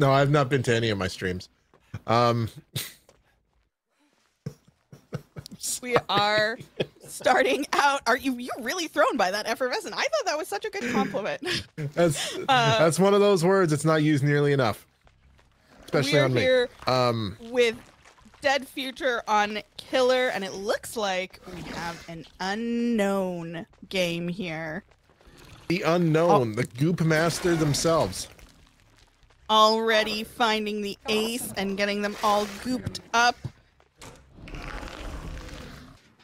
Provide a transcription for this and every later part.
No, I've not been to any of my streams. We are starting out. Are you're really thrown by that effervescent? I thought that was such a good compliment. That's one of those words. It's not used nearly enough, especially on me. We're here with Dead Future on Killer, and it looks like we have an unknown game here. The unknown, the Goop Master themselves. Already finding the ace and getting them all gooped up.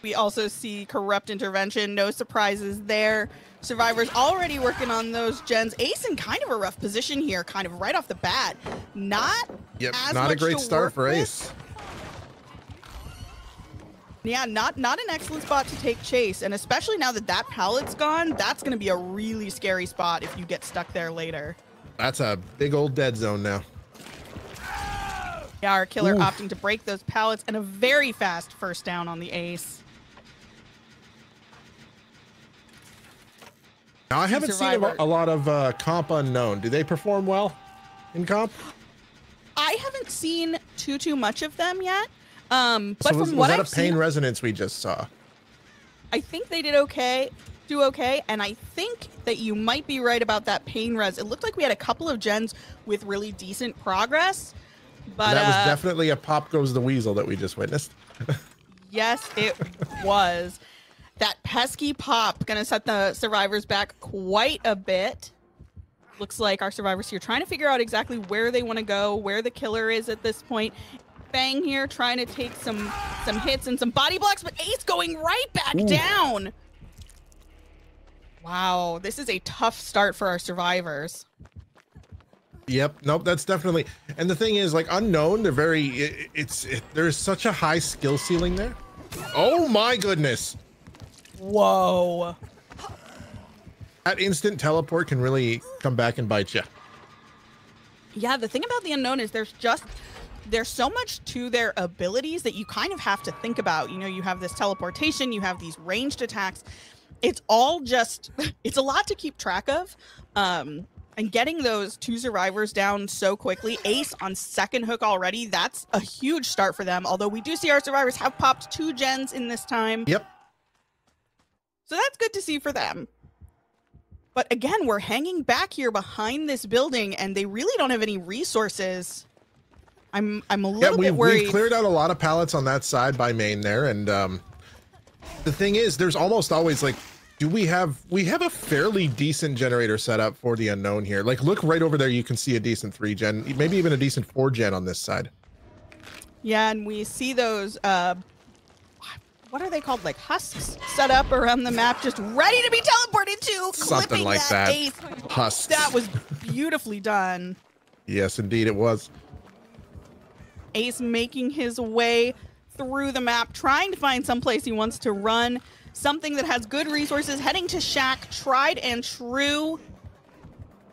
We also see Corrupt Intervention, no surprises there. Survivors already working on those gens. Ace in kind of a rough position here, kind of right off the bat. Not a great start for Ace. Yeah, not an excellent spot to take chase, and especially now that that pallet's gone, that's going to be a really scary spot if you get stuck there later. That's a big old dead zone now. Yeah, our killer opting to break those pallets, and a very fast first down on the ace. Now, I haven't seen a lot of comp unknown. Do they perform well in comp? I haven't seen too much of them yet. But so from what I've was that a pain resonance we just saw? I think they did okay, and I think that you might be right about that pain res. It looked like we had a couple of gens with really decent progress, but that was definitely a pop goes the weasel that we just witnessed. Yes, it was. That pesky pop gonna set the survivors back quite a bit. Looks like our survivors here trying to figure out exactly where they want to go, where the killer is at this point. Fang here trying to take some hits and some body blocks, but Ace going right back down. Wow, this is a tough start for our survivors. Yep, nope, that's definitely. And the thing is, like, unknown, they're very. There's such a high skill ceiling there. Oh my goodness. Whoa. That instant teleport can really come back and bite you. Yeah, the thing about the unknown is there's so much to their abilities that you kind of have to think about. You know, you have this teleportation, you have these ranged attacks. It's all just, it's a lot to keep track of. And getting those two survivors down so quickly, Ace on second hook already, that's a huge start for them. Although we do see our survivors have popped 2 gens in this time. Yep. So that's good to see for them. But again, we're hanging back here behind this building and they really don't have any resources. I'm a little bit worried. We've cleared out a lot of pallets on that side by main there, and the thing is, there's almost always like, we have a fairly decent generator setup for the unknown here. Like, look right over there, you can see a decent 3-gen, maybe even a decent 4-gen on this side. Yeah, and we see those what are they called, like husks set up around the map, just ready to be teleported to. Something like that. Ace. Husks. That was beautifully done. Yes, indeed it was. Ace making his way through the map, trying to find some place he wants to run, something that has good resources, heading to Shack, tried and true.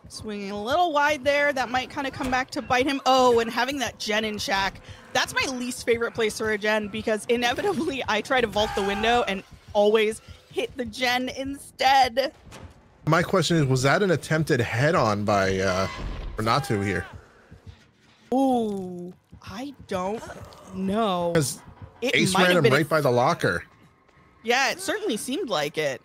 Swinging a little wide there, that might kind of come back to bite him. Oh, and having that gen in Shack, that's my least favorite place for a gen, because inevitably I try to vault the window and always hit the gen instead. My question is, was that an attempted head-on by Renato here? Ooh, I don't know. Because Ace ran him right by the locker. Yeah, it certainly seemed like it.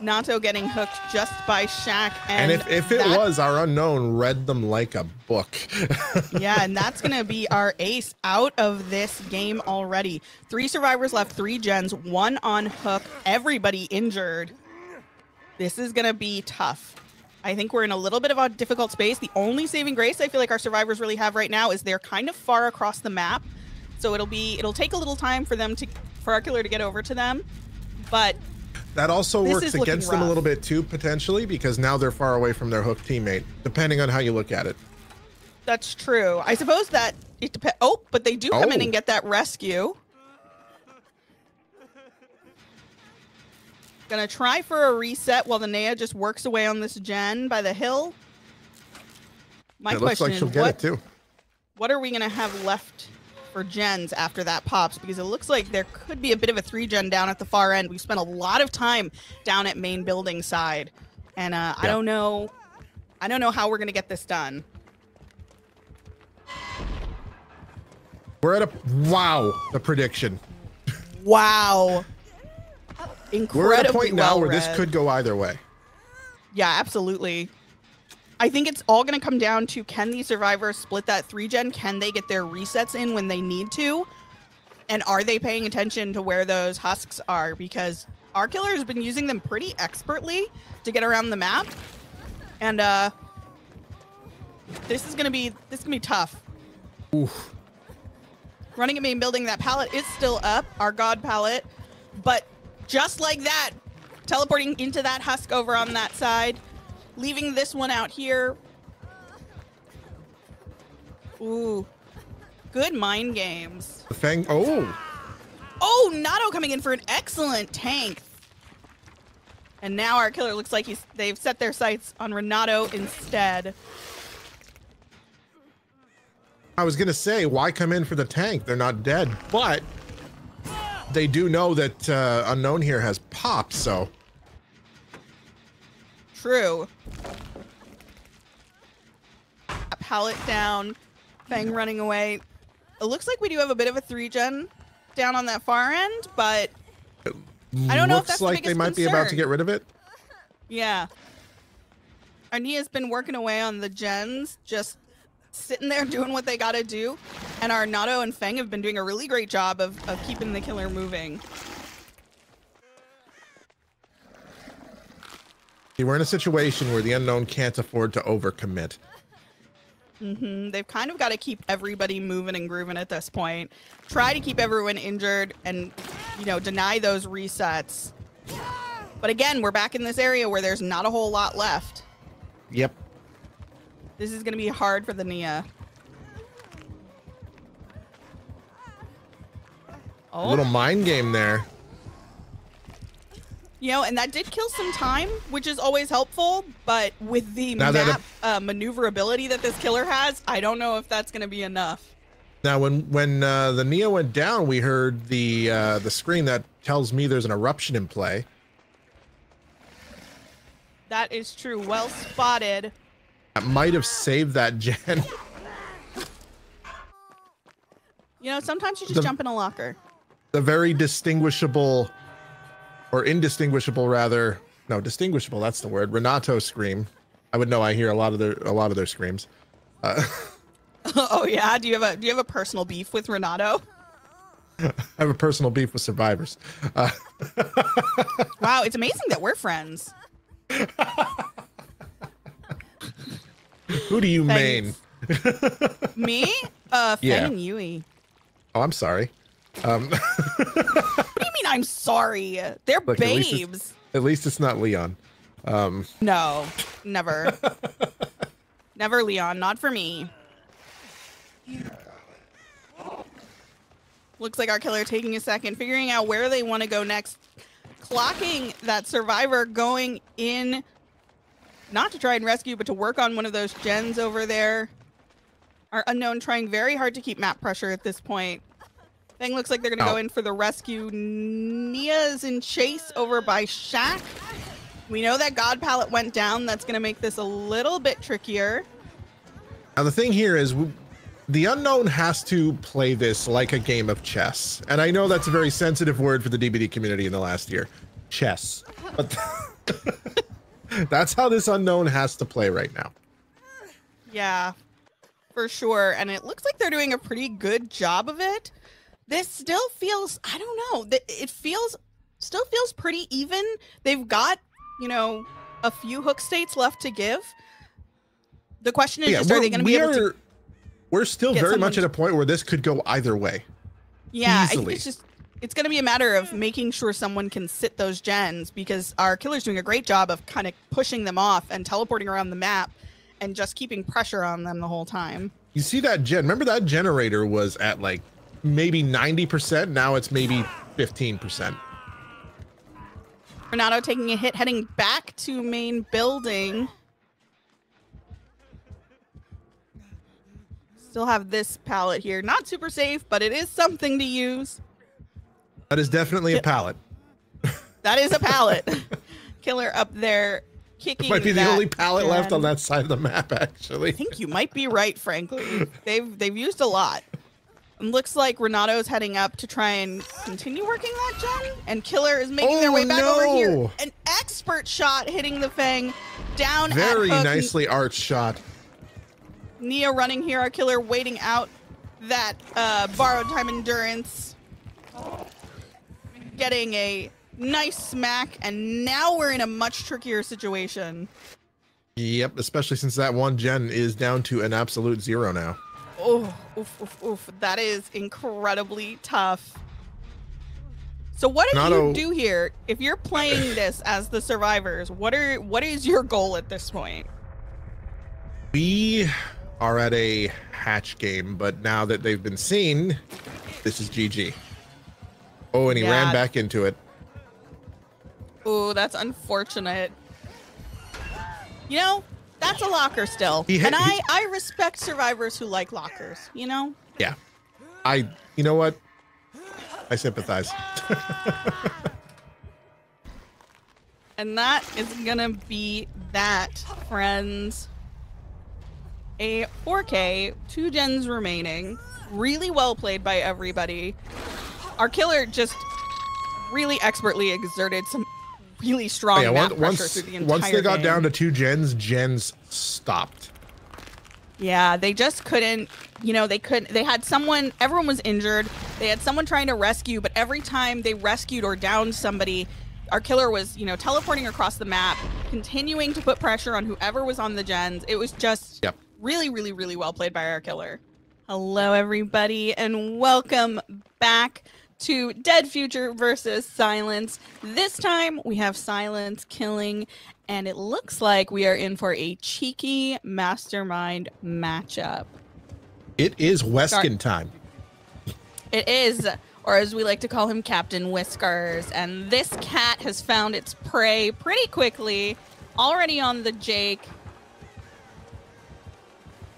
Nato getting hooked just by Shack. And if it was, our unknown read them like a book. Yeah, and that's going to be our ace out of this game already. 3 survivors left, 3 gens, 1 on hook, everybody injured. This is going to be tough. I think we're in a little bit of a difficult space. The only saving grace I feel like our survivors really have right now is they're kind of far across the map. So it'll take a little time for our killer to get over to them. But that also works against them a little bit too, potentially, because now they're far away from their hook teammate, depending on how you look at it. That's true. I suppose that it depends. Oh, but they do come in and get that rescue. Gonna try for a reset while the Nea just works away on this gen by the hill. My question is, what are we gonna have left for gens after that pops? Because it looks like there could be a bit of a 3-gen down at the far end. We've spent a lot of time down at main building side, and I don't know how we're gonna get this done. We're at a wow. The prediction. Wow. Incredibly We're at a point now well where this read. could go either way. Yeah, absolutely. I think it's all going to come down to, can these survivors split that 3-gen? Can they get their resets in when they need to? And are they paying attention to where those husks are? Because our killer has been using them pretty expertly to get around the map. And this is gonna be tough. Oof. Running at main building, that pallet is still up, our god pallet. But just like that, teleporting into that husk over on that side, leaving this one out here. Ooh. Good mind games. The Fang. Oh. Oh, Nato coming in for an excellent tank. And now our killer looks like they've set their sights on Renato instead. I was going to say, why come in for the tank? They're not dead. But they do know that Unknown here has pop, so. True. A pallet down. Fang running away. It looks like we do have a bit of a 3-gen down on that far end, but I don't know if that's the looks like biggest they might be about to get rid of it. Yeah. Arnia's been working away on the gens, just sitting there doing what they gotta do. And our Nato and Feng have been doing a really great job of keeping the killer moving. See, we're in a situation where the Unknown can't afford to overcommit. They've kind of got to keep everybody moving and grooving at this point. Try to keep everyone injured and, you know, deny those resets. But again, we're back in this area where there's not a whole lot left. Yep. This is going to be hard for the Nia. A little mind game there. You know, and that did kill some time, which is always helpful. But with the map maneuverability that this killer has, I don't know if that's going to be enough. Now, when the Nia went down, we heard the screen that tells me there's an eruption in play. That is true. Well spotted. That might have saved that gen. You know, sometimes you just jump in a locker. The very distinguishable, or indistinguishable rather, no, distinguishable, that's the word, Renato scream. I would know, I hear a lot of their screams. Oh yeah, do you have a personal beef with Renato? I have a personal beef with survivors. Wow, it's amazing that we're friends. Who do you main? Me? Feng Yeah. and Yui. Oh, I'm sorry. What do you mean I'm sorry? They're Look, babes. At least it's not Leon. No, never. Never, Leon. Not for me. Looks like our killer taking a second, figuring out where they want to go next. Clocking that survivor going in, not to try and rescue, but to work on one of those gens over there. Our Unknown trying very hard to keep map pressure at this point. Thing looks like they're going to go in for the rescue. Nia's in chase over by Shaq. We know that God pallet went down. That's going to make this a little bit trickier. Now the thing here is, the Unknown has to play this like a game of chess. And I know that's a very sensitive word for the DBD community in the last year. Chess. But that's how this Unknown has to play right now. Yeah, for sure. And it looks like they're doing a pretty good job of it. This still feels, I don't know, it still feels pretty even. They've got, you know, a few hook states left to give. The question is just, are they going to be able to... We're still very much at a point where this could go either way. Yeah, easily. I think it's going to be a matter of making sure someone can sit those gens, because our killer's doing a great job of kind of pushing them off and teleporting around the map and just keeping pressure on them the whole time. You see that gen? Remember that generator was at like maybe 90%. Now it's maybe 15%. Renato taking a hit, heading back to main building. Still have this pallet here. Not super safe, but it is something to use. That is definitely a pallet. That is a pallet. Killer up there kicking. It might be the only pallet left on that. that side of the map, actually. I think you might be right, frankly. They've used a lot. Looks like Renato's heading up to try and continue working that gen, and Killer is making their way back over here. An expert shot hitting the Fang down at Very hook. nicely arched shot. Nia running here, our Killer waiting out that borrowed time endurance. Getting a nice smack, and now we're in a much trickier situation. Yep, especially since that one gen is down to an absolute 0 now. Oh, oof, oof, oof. That is incredibly tough. So what do you do here? If you're playing this as the survivors, what is your goal at this point? We are at a hatch game, but now that they've been seen, this is GG. Oh, and he ran back into it. Oh, that's unfortunate. You know, that's a locker still. And I respect survivors who like lockers, you know? Yeah. You know what? I sympathize. And that is gonna be that, friends. A 4K, 2 gens remaining. Really well played by everybody. Our Killer just really expertly exerted some really strong map pressure through the entire Once they got game. down to 2 gens stopped. Yeah, they just couldn't, you know, they had someone, everyone was injured. They had someone trying to rescue, but every time they rescued or downed somebody, our Killer was, you know, teleporting across the map, continuing to put pressure on whoever was on the gens. It was just really, really, really well played by our Killer. Hello, everybody, and welcome back to Dead Future versus Silence. This time we have Silence killing, and it looks like we are in for a cheeky mastermind matchup. It is Weskin time. It is, or as we like to call him, Captain Whiskers. And this cat has found its prey pretty quickly, already on the Jake.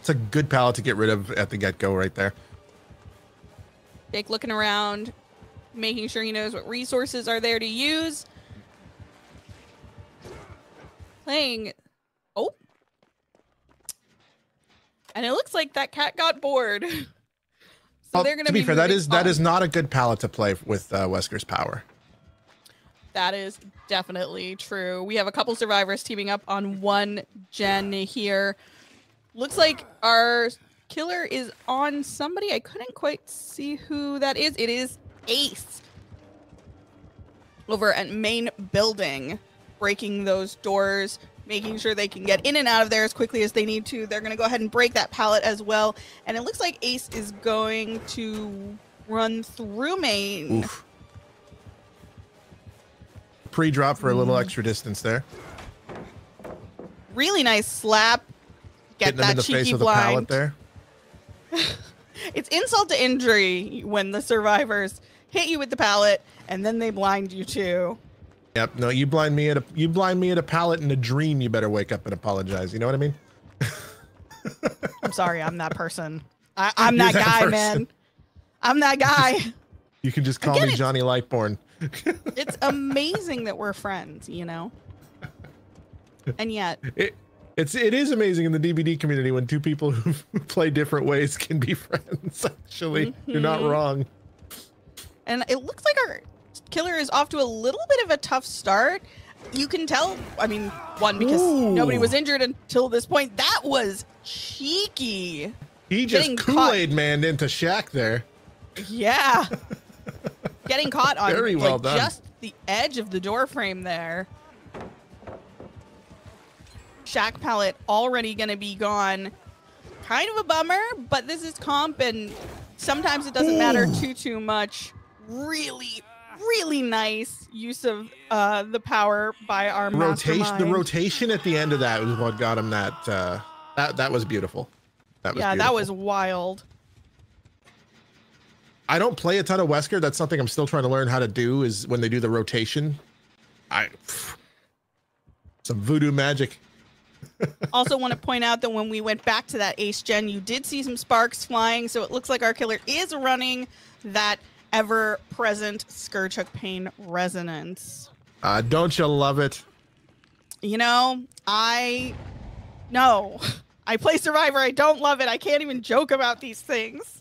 It's a good pallet to get rid of at the get-go right there. Jake looking around, making sure he knows what resources are there to use. Playing. Oh. And it looks like that cat got bored. So they're going to be fair, that is not a good pallet to play with Wesker's power. That is definitely true. We have a couple survivors teaming up on 1 gen here. Looks like our Killer is on somebody. I couldn't quite see who that is. It is Ace over at main building, breaking those doors, making sure they can get in and out of there as quickly as they need to. They're going to go ahead and break that pallet as well. And it looks like Ace is going to run through main. Oof. Pre-drop for a little extra distance there. Really nice slap. Get Hitting them in the face with a pallet there. It's insult to injury when the survivors hit you with the pallet and then they blind you too. Yep. No, you blind me at a pallet in a dream. You better wake up and apologize. You know what I mean? I'm sorry. I'm that person. I'm that guy, man. I'm that guy. You can just call me Johnny Lightborn. It's amazing that we're friends, you know? And yet it is amazing in the DVD community when 2 people who play different ways can be friends. Actually, you're not wrong. And it looks like our Killer is off to a little bit of a tough start. You can tell, I mean, one, because nobody was injured until this point. That was cheeky. He just Kool-Aid manned into Shaq there. Yeah. Getting caught on Very well done. Just the edge of the door frame there. Shack pallet already going to be gone. Kind of a bummer, but this is comp, and sometimes it doesn't matter too much. Really, really nice use of the power by our mastermind. The rotation at the end of that was what got him that. That was beautiful. That was wild. I don't play a ton of Wesker. That's something I'm still trying to learn how to do, is when they do the rotation. Some voodoo magic. Also want to point out that when we went back to that Ace gen, you did see some sparks flying, so it looks like our Killer is running that ever-present Scourge Hook Pain Resonance. Don't you love it? You know, No. I play Survivor. I don't love it. I can't even joke about these things.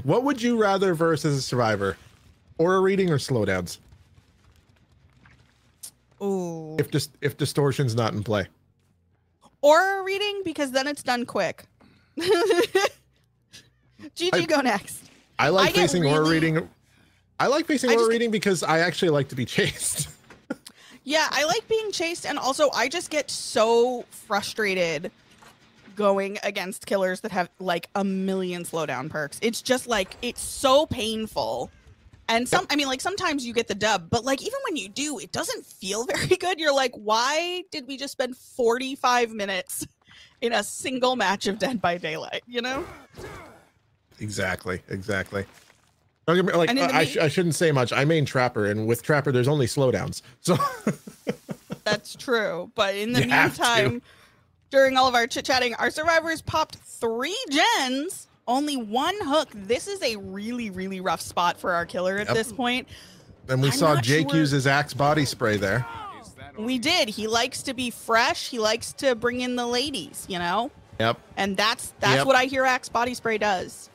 What would you rather verse as a survivor? Aura reading or slowdowns? Ooh. If distortion's not in play. Aura reading, because then it's done quick. GG, go next. I like facing aura reading. I like facing aura reading because I actually like to be chased. Yeah, I like being chased, and also I just get so frustrated going against killers that have like a million slowdown perks. It's just like, it's so painful. And I mean, like, sometimes you get the dub, but like, even when you do, it doesn't feel very good. You're like, why did we just spend 45 minutes in a single match of Dead by Daylight, you know? Exactly. Don't get me, like, I shouldn't say much. I main Trapper, and with Trapper, there's only slowdowns. So that's true. But in the meantime, during all of our chit-chatting, our survivors popped 3 gens, only 1 hook. This is a really, really rough spot for our killer at this point. And we saw Jake use his Axe body spray there. We did. He likes to be fresh. He likes to bring in the ladies, you know? Yep. And that's what I hear Axe body spray does.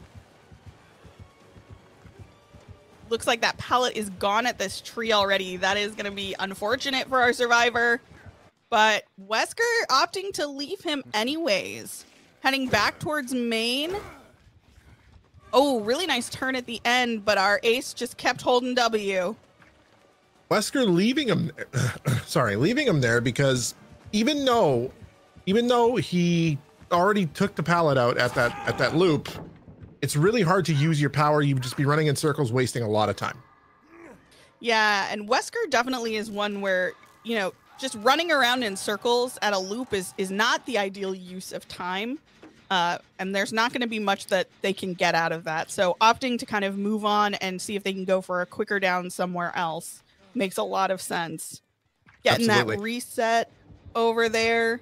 Looks like that pallet is gone at this tree already. That is going to be unfortunate for our survivor. But Wesker opting to leave him anyways. Heading back towards main. Oh, really nice turn at the end, but our ace just kept holding W. Wesker leaving him, leaving him there because even though he already took the pallet out at that loop, it's really hard to use your power. You'd just be running in circles, wasting a lot of time. Yeah, and Wesker definitely is one where, you know, just running around in circles at a loop is not the ideal use of time. And there's not going to be much that they can get out of that. So opting to kind of move on and see if they can go for a quicker down somewhere else makes a lot of sense. Getting that reset over there.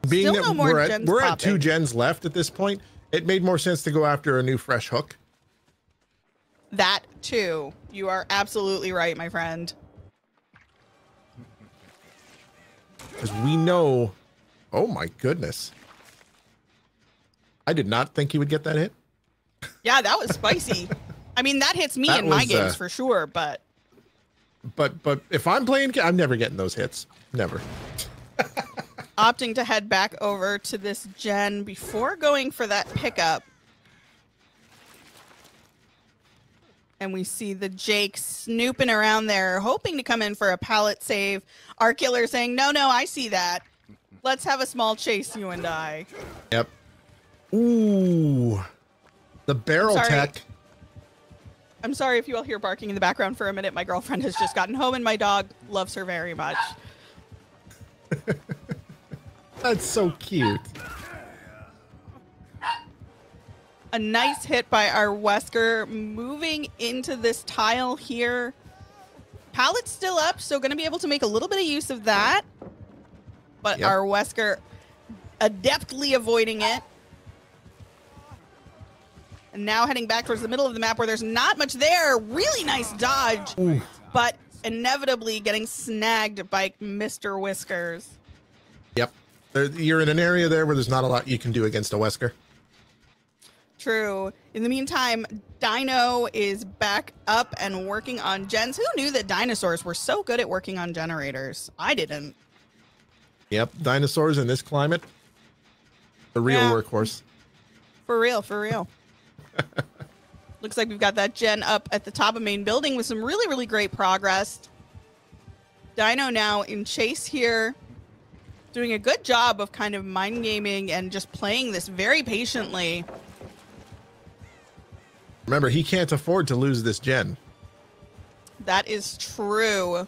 Being that we're at 2 gens left at this point, it made more sense to go after a new fresh hook. That too. You are absolutely right, my friend. Because we know, oh my goodness. I did not think he would get that hit. Yeah, that was spicy. I mean, that hits me in my games for sure, but if I'm playing, I'm never getting those hits. Never. Opting to head back over to this gen before going for that pickup. And we see the Jake snooping around there, hoping to come in for a pallet save. Our killer saying, no, I see that. Let's have a small chase, you and I. Yep. Ooh. The barrel tech. I'm sorry if you all hear barking in the background for a minute. My girlfriend has just gotten home and my dog loves her very much. That's so cute. A nice hit by our Wesker, moving into this tile here. Pallet's still up, so going to be able to make a little bit of use of that. But our Wesker adeptly avoiding it. And now heading back towards the middle of the map where there's not much there. Really nice dodge, but inevitably getting snagged by Mr. Whiskers. Yep. You're in an area there where there's not a lot you can do against a Wesker. True. In the meantime, Dino is back up and working on gens. Who knew that dinosaurs were so good at working on generators? I didn't. Yep. Dinosaurs in this climate. The real workhorse. For real. Looks like we've got that gen up at the top of main building with some really, really great progress. Dino now in chase here. Doing a good job of kind of mind gaming and just playing this very patiently. Remember, he can't afford to lose this gen. That is true.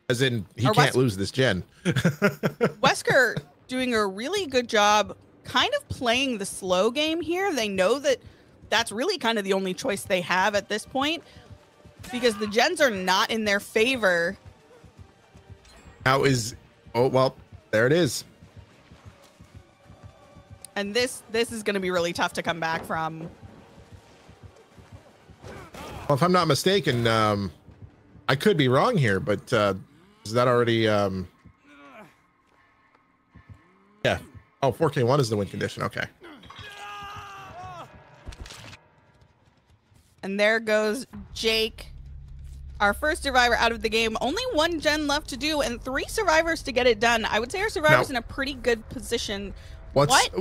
As in, he can't lose this gen. Wesker doing a really good job kind of playing the slow game here. They know that that's really kind of the only choice they have at this point because the gens are not in their favor. Now oh, well, there it is. And this is going to be really tough to come back from. Well, if I'm not mistaken, I could be wrong here, but is that already... Yeah. Oh, 4K1 is the win condition. Okay. And there goes Jake, our first survivor out of the game. Only 1 gen left to do and 3 survivors to get it done. I would say our survivor's in a pretty good position. What?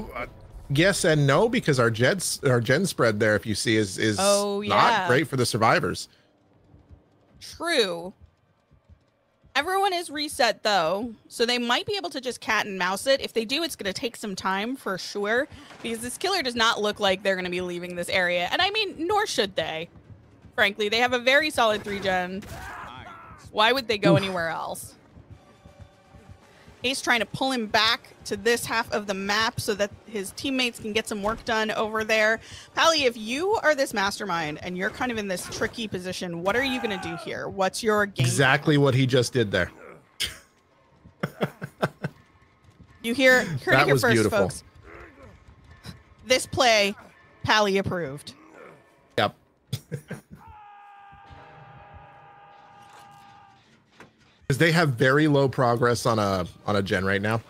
Yes and no, because our gen spread there, if you see, is not great for the survivors. True. Everyone is reset though, so they might be able to just cat and mouse it. If they do, it's going to take some time for sure, because this killer does not look like they're going to be leaving this area. And I mean, nor should they. Frankly, they have a very solid 3 gen. Why would they go anywhere else? Ace trying to pull him back to this half of the map so that his teammates can get some work done over there. Pally, if you are this mastermind and you're kind of in this tricky position, what are you going to do here? What's your game? Exactly what he just did there. You heard it here first, beautiful. folks. This play, Pally approved. Yep. Because they have very low progress on a gen right now.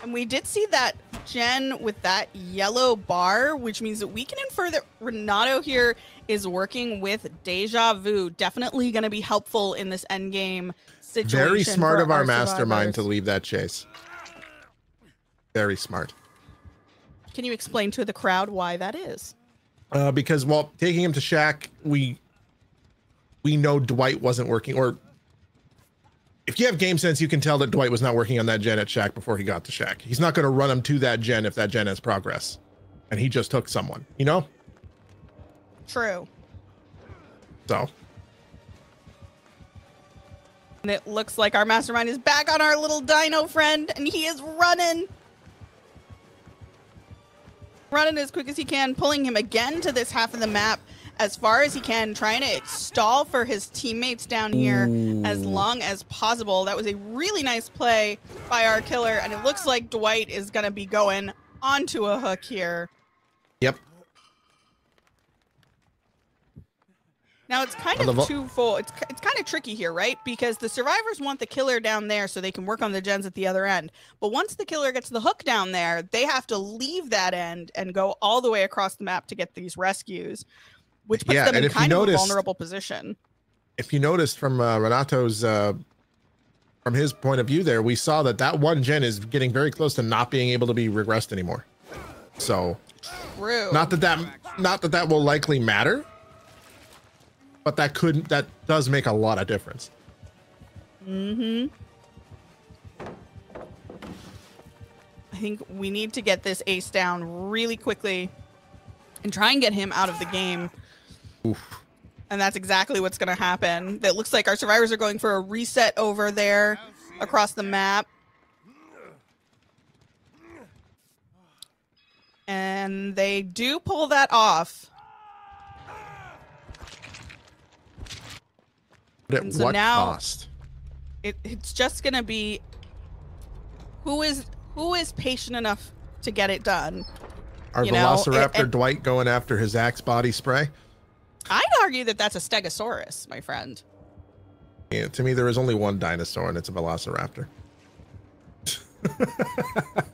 And we did see that gen with that yellow bar, which means that we can infer that Renato here is working with Deja Vu. Definitely going to be helpful in this end game situation. Very smart of our mastermind survivors to leave that chase. Very smart. Can you explain to the crowd why that is? Because while taking him to Shack, we know Dwight wasn't working, or if you have game sense, you can tell that Dwight was not working on that gen at Shack before he got to Shack. He's not going to run him to that gen if that gen has progress, and he just took someone, you know? True. So. And it looks like our mastermind is back on our little dino friend, and he is running. Running as quick as he can, pulling him again to this half of the map as far as he can, trying to stall for his teammates down here as long as possible. That was a really nice play by our killer, and it looks like Dwight is going to be going onto a hook here. Yep. Now it's kind of twofold. It's kind of tricky here, right? Because the survivors want the killer down there so they can work on the gens at the other end. But once the killer gets the hook down there, they have to leave that end and go all the way across the map to get these rescues, which puts them in kind of a vulnerable position. If you noticed from Renato's, from his point of view there, we saw that 1 gen is getting very close to not being able to be regressed anymore. So, true. Not that will likely matter. But that does make a lot of difference. I think we need to get this ace down really quickly and try and get him out of the game. Oof. And that's exactly what's going to happen. It looks like our survivors are going for a reset over there across the map. And they do pull that off. But at what cost? It's just gonna be who is patient enough to get it done. Our Velociraptor Dwight going after his Axe body spray? I'd argue that that's a Stegosaurus, my friend. Yeah, to me, there is only one dinosaur, and it's a Velociraptor.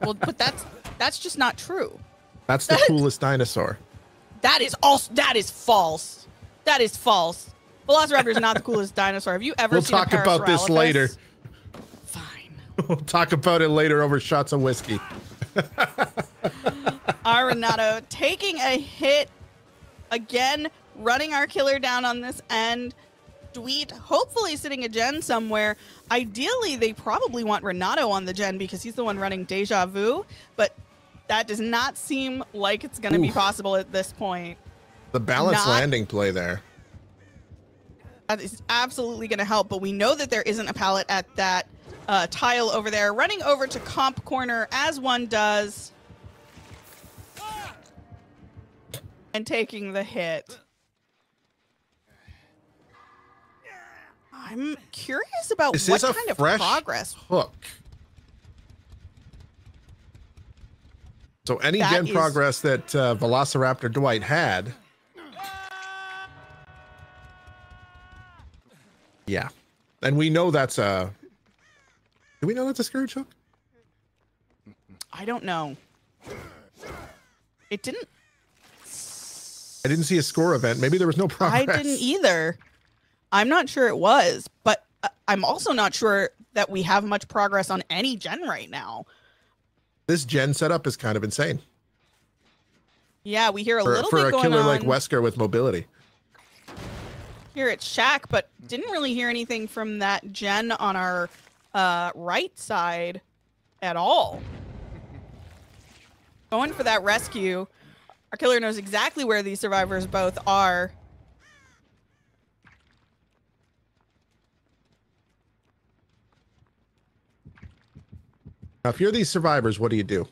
Well, but that's just not true. That's the coolest dinosaur. That is false. That is false. Velociraptor is not the coolest dinosaur. Have you ever seen a Parasaurolophus? We'll talk about this later. Fine. We'll talk about it later over shots of whiskey. Our Renato taking a hit again, running our killer down on this end. Dweet hopefully sitting a gen somewhere. Ideally, they probably want Renato on the gen because he's the one running Deja Vu, but that does not seem like it's going to be possible at this point. The balanced landing play there. That is absolutely going to help, but we know that there isn't a pallet at that tile over there. Running over to comp corner as one does. And taking the hit. I'm curious about what kind of progress. Hook. So any gen progress that Velociraptor Dwight had. Yeah. And we know that's a... Do we know that's a Scourge hook? I don't know. It didn't... I didn't see a score event. Maybe there was no progress. I didn't either. I'm not sure it was, but I'm also not sure that we have much progress on any gen right now. This gen setup is kind of insane. Yeah, we hear a little for bit a going killer on like Wesker with mobility. here at Shack, but didn't really hear anything from that gen on our right side at all. Going for that rescue. Our killer knows exactly where these survivors both are. Now, if you're these survivors, what do you do?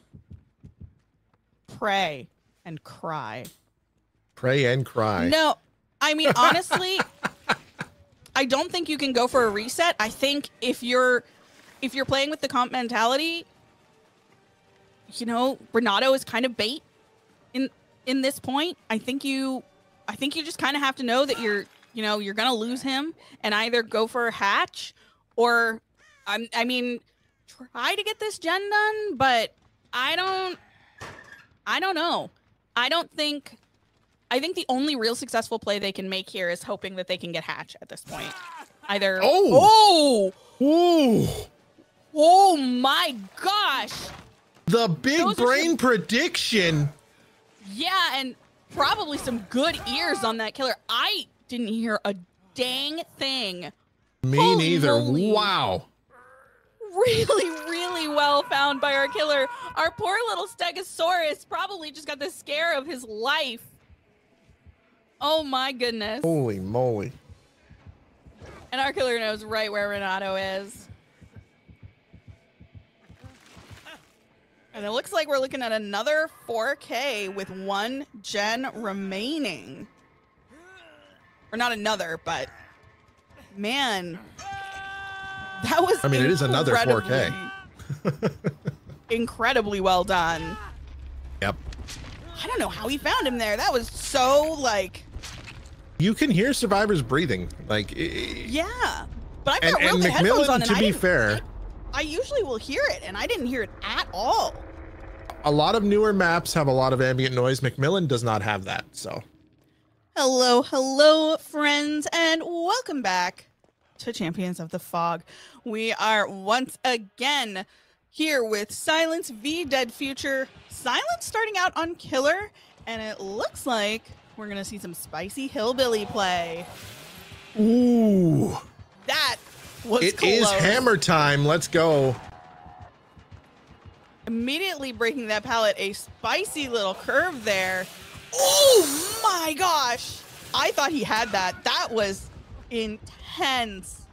Pray and cry. Pray and cry. No, I mean, honestly, I don't think you can go for a reset. I think if you're playing with the comp mentality, you know, Renato is kind of bait in this point. I think you just kind of have to know that you're gonna lose him and either go for a hatch or I mean try to get this gen done, but I don't know. I think the only real successful play they can make here is hoping that they can get hatch at this point. Either oh my gosh. The big brain prediction. Yeah, and probably some good ears on that killer. I didn't hear a dang thing. Me Holy neither. moly. Wow. Really, really well found by our killer. Our poor little Stegosaurus probably just got the scare of his life. Oh my goodness. Holy moly. And our killer knows right where Renato is. And it looks like we're looking at another 4K with one gen remaining. Or not another, but man, that was it is another 4K. Incredibly well done. Yep. I don't know how he found him there. That was so like. You can hear survivors breathing. Like. Yeah. But I've got real and good headphones on. McMillan, to be fair. I usually will hear it, and I didn't hear it at all. A lot of newer maps have a lot of ambient noise. McMillan does not have that, so. Hello, friends, and welcome back to Champions of the Fog. We are once again here with Silence v Dead Future. Silence starting out on Killer, and it looks like we're going to see some spicy hillbilly play. Ooh. That was It close. is hammer time. Let's go. Immediately breaking that pallet, a spicy little curve there. Oh my gosh. I thought he had that. That was intense.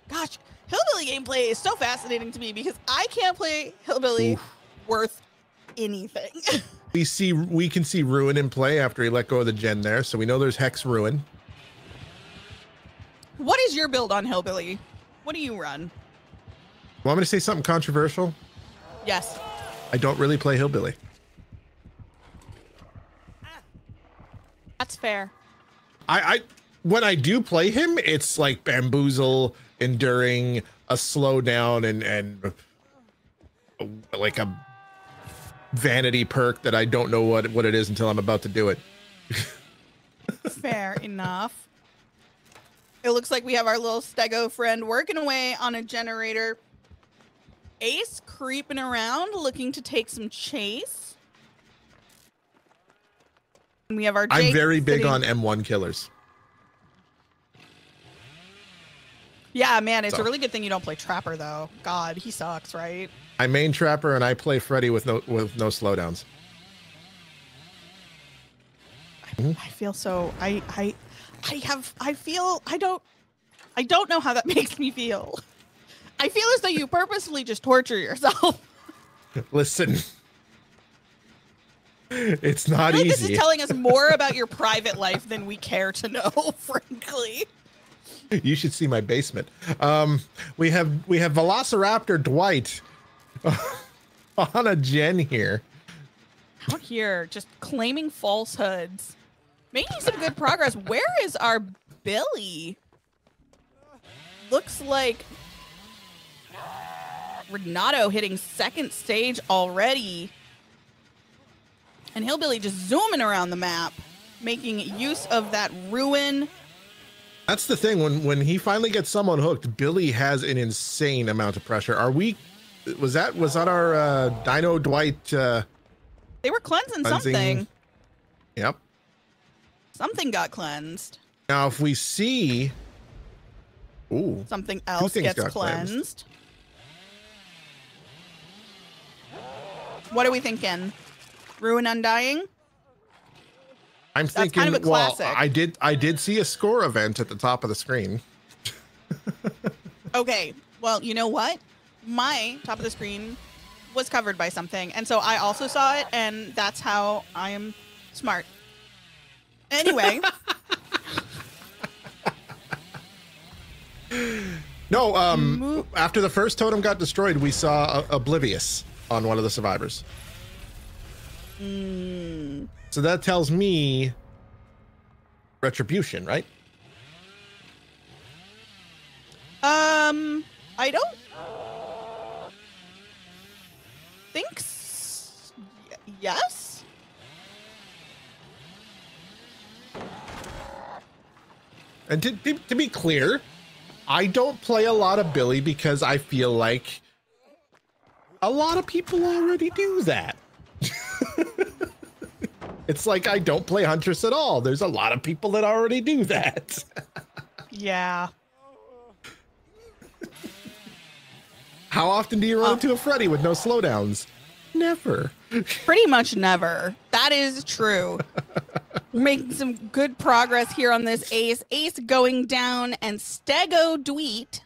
Gosh, Hillbilly gameplay is so fascinating to me because I can't play Hillbilly worth anything. We can see Ruin in play after he let go of the gen there, so we know there's Hex Ruin. What is your build on Hillbilly? What do you run? Want me to say something controversial? Yes. I don't really play Hillbilly. That's fair. When I do play him, it's like bamboozle, enduring, a slowdown, and like a vanity perk that I don't know what it is until I'm about to do it. Fair enough. It looks like we have our little Stego friend working away on a generator. Ace creeping around, looking to take some chase. And we have our Jake I'm very big sitting... on M1 killers. Yeah, man, it's a really good thing you don't play Trapper, though. God, he sucks, right? I main Trapper and I play Freddy with no slowdowns. I feel so. I don't know how that makes me feel. I feel as though you purposely just torture yourself. Listen, it's not I feel like easy. This is telling us more about your private life than we care to know, frankly. You should see my basement. We have Velociraptor Dwight on a gen here. Out here, just claiming falsehoods. Making some good progress. Where is our Billy? Looks like Renato hitting second stage already. And Hillbilly just zooming around the map, making use of that ruin. That's the thing. When he finally gets someone hooked, Billy has an insane amount of pressure. Was that our Dino Dwight? They were cleansing something. Yep. Something got cleansed. Now, if we see, something else gets cleansed. What are we thinking? Ruin Undying? I'm thinking, kind of a classic. I did see a score event at the top of the screen. Okay, well, you know what? My top of the screen was covered by something, and so I also saw it, and that's how I am smart. Anyway. No, after the first totem got destroyed, we saw Oblivious on one of the survivors. So that tells me Retribution, right? I don't think yes. And to be clear, I don't play a lot of Billy because I feel like a lot of people already do that. It's like I don't play Huntress at all. There's a lot of people that already do that. Yeah. How often do you run into a Freddy with no slowdowns? Never. Pretty much never. That is true. We're making some good progress here on this Ace. Ace going down, and Stego Dwight.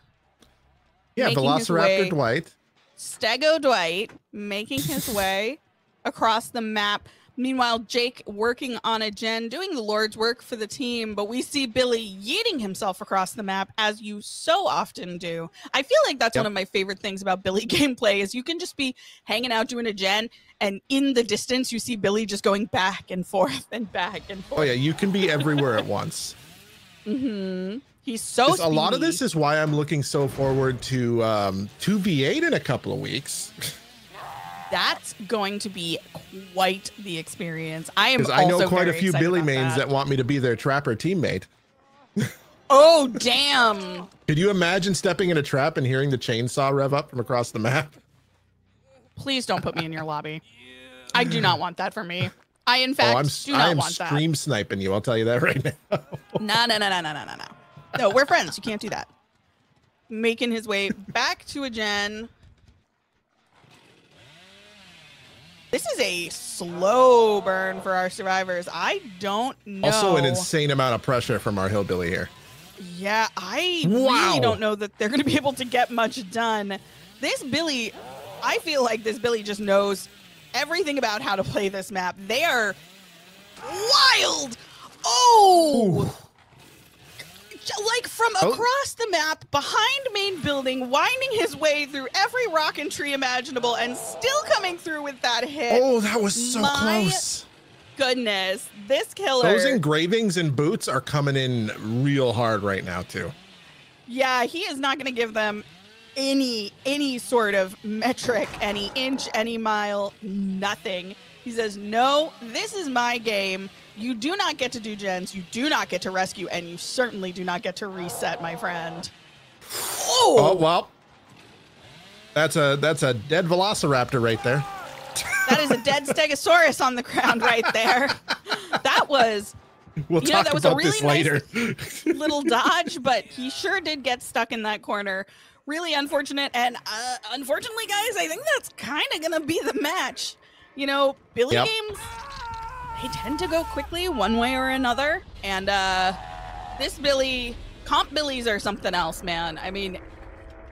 Yeah, Velociraptor Dwight. Stego Dwight making his way across the map. Meanwhile, Jake working on a gen, doing the Lord's work for the team, but we see Billy yeeting himself across the map, as you so often do. I feel like that's one of my favorite things about Billy gameplay is you can just be hanging out doing a gen, and in the distance, you see Billy just going back and forth and back and forth. Oh, yeah, you can be everywhere at once. Mm-hmm. He's so speedy. A lot of this is why I'm looking so forward to 2v8 in a couple of weeks. That's going to be quite the experience. I am. I know quite a few Billy mains that want me to be their trapper teammate. Oh, damn. Could you imagine stepping in a trap and hearing the chainsaw rev up from across the map? Please don't put me in your lobby. I do not want that for me. I, in fact, do not want that. I'm stream sniping you. I'll tell you that right now. No. No, we're friends. You can't do that. Making his way back to a gen. This is a slow burn for our survivors. I don't know. Also an insane amount of pressure from our Hillbilly here. Yeah, I really don't know that they're going to be able to get much done. This Billy, I feel like this Billy just knows everything about how to play this map. They are wild. Oh! Ooh. Like from across the map, behind main building, winding his way through every rock and tree imaginable, and still coming through with that hit. Oh, that was so close. Goodness, this killer. Those engravings and boots are coming in real hard right now, too. Yeah, he is not going to give them any sort of metric, any inch, any mile, nothing. He says, no, this is my game. You do not get to do gens, you do not get to rescue, and you certainly do not get to reset, my friend. Oh, well. That's a dead Velociraptor right there. That is a dead Stegosaurus on the ground right there. That was, we'll talk that was about a really this later. Nice little dodge, but he sure did get stuck in that corner. Really unfortunate, and unfortunately, guys, I think that's kind of going to be the match. You know, Billy games, they tend to go quickly one way or another. And this Billy, comp Billies are something else, man. I mean,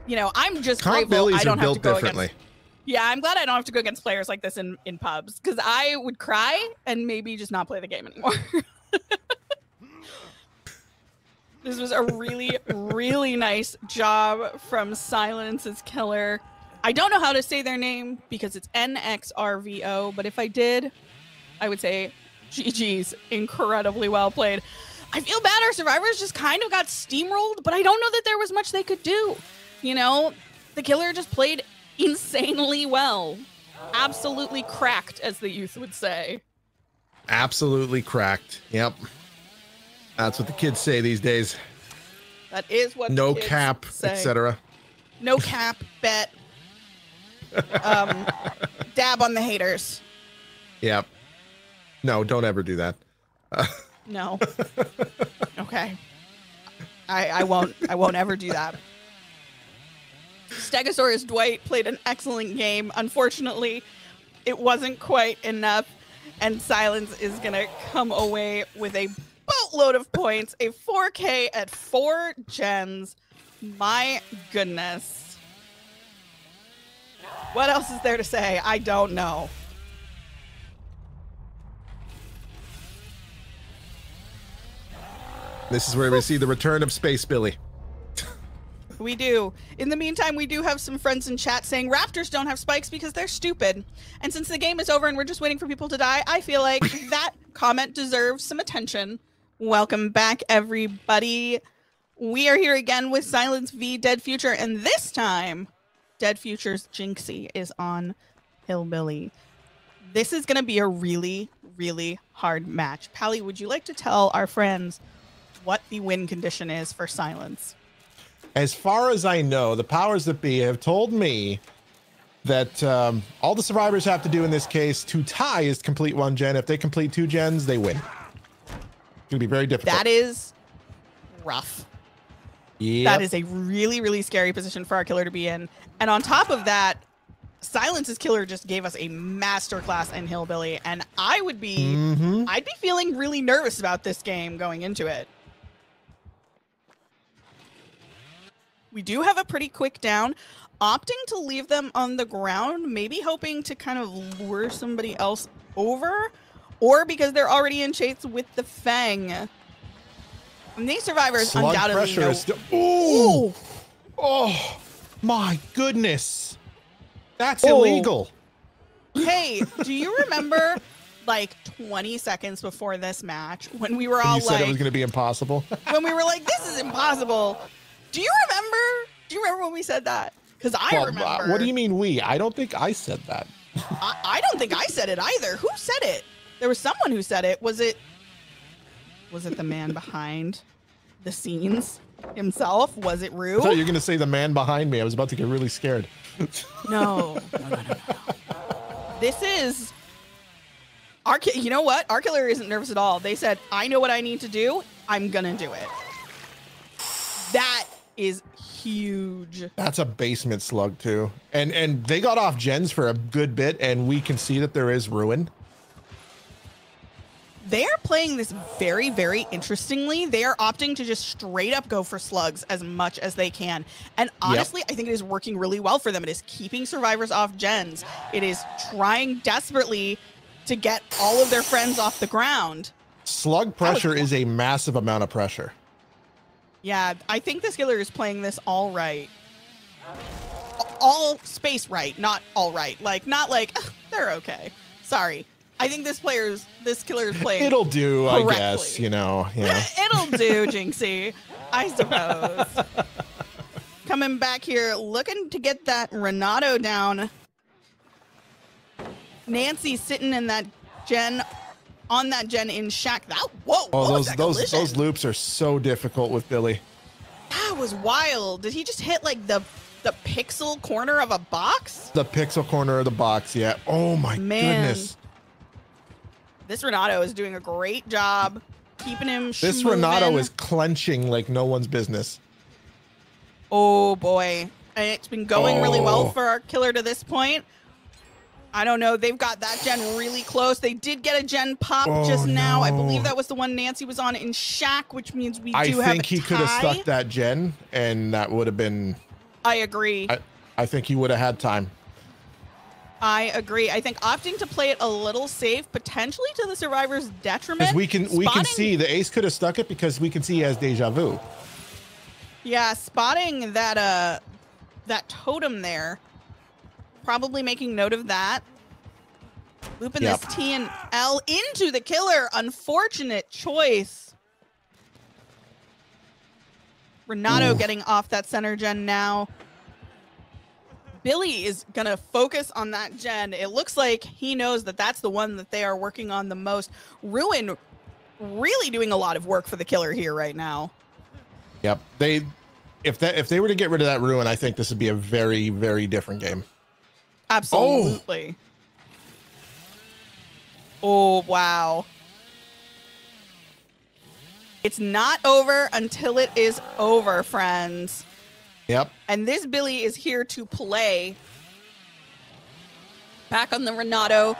I'm just grateful I don't have to go against. Yeah, I'm glad I don't have to go against players like this in pubs, because I would cry and maybe just not play the game anymore. This was a really, really nice job from Silence's killer. I don't know how to say their name because it's NXRVO, but if I did, I would say GG's, incredibly well played. I feel bad our survivors just kind of got steamrolled, but I don't know that there was much they could do. The killer just played insanely well. Absolutely cracked, as the youth would say. Absolutely cracked. Yep. That's what the kids say these days. That is what No the kids cap, say. etc. No cap, bet. Dab on the haters. Yep. No, don't ever do that. No. Okay. I won't ever do that. Stegosaurus Dwight played an excellent game. Unfortunately, it wasn't quite enough, and Silence is gonna come away with a boatload of points, a 4K at 4 gens. My goodness. What else is there to say? I don't know. This is where we see the return of Space Billy. We do. In the meantime, we do have some friends in chat saying Raptors don't have spikes because they're stupid. And since the game is over and we're just waiting for people to die, I feel like that comment deserves some attention. Welcome back, everybody. We are here again with Silence v Dead Future, and this time, Dead Future's Jinxie is on Hillbilly. This is going to be a really, really hard match. Pally, would you like to tell our friends what the win condition is for Silence? As far as I know, the powers that be have told me that all the survivors have to do in this case to tie is complete 1 gen. If they complete 2 gens, they win. It's going to be very difficult. That is rough. Yep. That is a really, really scary position for our killer to be in. And on top of that, Silence's killer just gave us a masterclass in Hillbilly, and I would be, I'd be feeling really nervous about this game going into it. We do have a pretty quick down, opting to leave them on the ground, maybe hoping to kind of lure somebody else over, or because they're already in chase with the Fang. And these survivors Slug undoubtedly pressure know. is still. Ooh! Oh my goodness, that's illegal. Hey, do you remember like 20 seconds before this match when we were all You said like, it was going to be impossible. when we were like, this is impossible? Do you remember? Do you remember when we said that? Because I remember. What do you mean we? I don't think I said that. I don't think I said it either. Who said it? There was someone who said it. Was it the man behind the scenes himself? Was it Rue? I thought you were going to say the man behind me. I was about to get really scared. No. This is our. You know what? Our killer isn't nervous at all. They said, "I know what I need to do. I'm gonna do it." That is huge. That's a basement slug too, and they got off gens for a good bit, and we can see that there is ruin. They are playing this very, very interestingly. They are opting to just straight up go for slugs as much as they can. And honestly, I think it is working really well for them. It is keeping survivors off gens. It is trying desperately to get all of their friends off the ground. Slug pressure is a massive amount of pressure. Yeah, I think this killer is playing this all right. All space right, not all right. Like, not like, they're okay. Sorry. I think this killer is playing. It'll do, correctly. I guess, you know. Yeah. It'll do, Jinxie, I suppose. Coming back here, looking to get that Renato down. Nancy sitting in that gen, on that gen in Shack. That whoa! Oh, those loops are so difficult with Billy. That was wild. Did he just hit like the pixel corner of a box? The pixel corner of the box, yeah. Oh my goodness. This Renato is doing a great job keeping him This Renato is clenching like no one's business. Oh boy. And it's been going really well for our killer to this point. I don't know. They've got that gen really close. They did get a gen pop just now. I believe that was the one Nancy was on in Shack, which means we do have a tie. I think he could have stuck that gen, and that would have been... I agree. I think he would have had time. I agree. I think opting to play it a little safe, potentially to the survivor's detriment. Because we can see the ace could have stuck it because we can see he has deja vu. Yeah, spotting that that totem there. Probably making note of that. Looping this T and L into the killer. Unfortunate choice. Renato getting off that center gen now. Billy is going to focus on that gen. It looks like he knows that that's the one that they are working on the most. Ruin really doing a lot of work for the killer here right now. Yep. If they were to get rid of that Ruin, I think this would be a very, very different game. Absolutely. Oh, wow. It's not over until it is over, friends. Yep. And this Billy is here to play. Back on the Renato,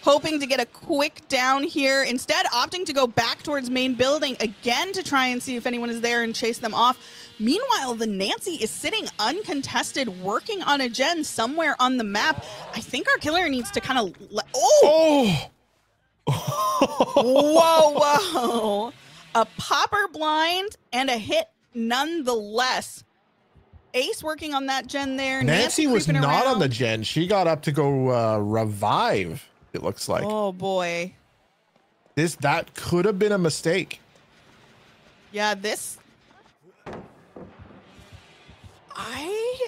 hoping to get a quick down here. Instead, opting to go back towards main building again to try and see if anyone is there and chase them off. Meanwhile, the Nancy is sitting uncontested, working on a gen somewhere on the map. I think our killer needs to kind of... Oh! Whoa, whoa. A popper blind and a hit nonetheless. Ace working on that gen there. Nancy was not on the gen. She got up to go revive, it looks like. Oh, boy. That could have been a mistake. Yeah, this... I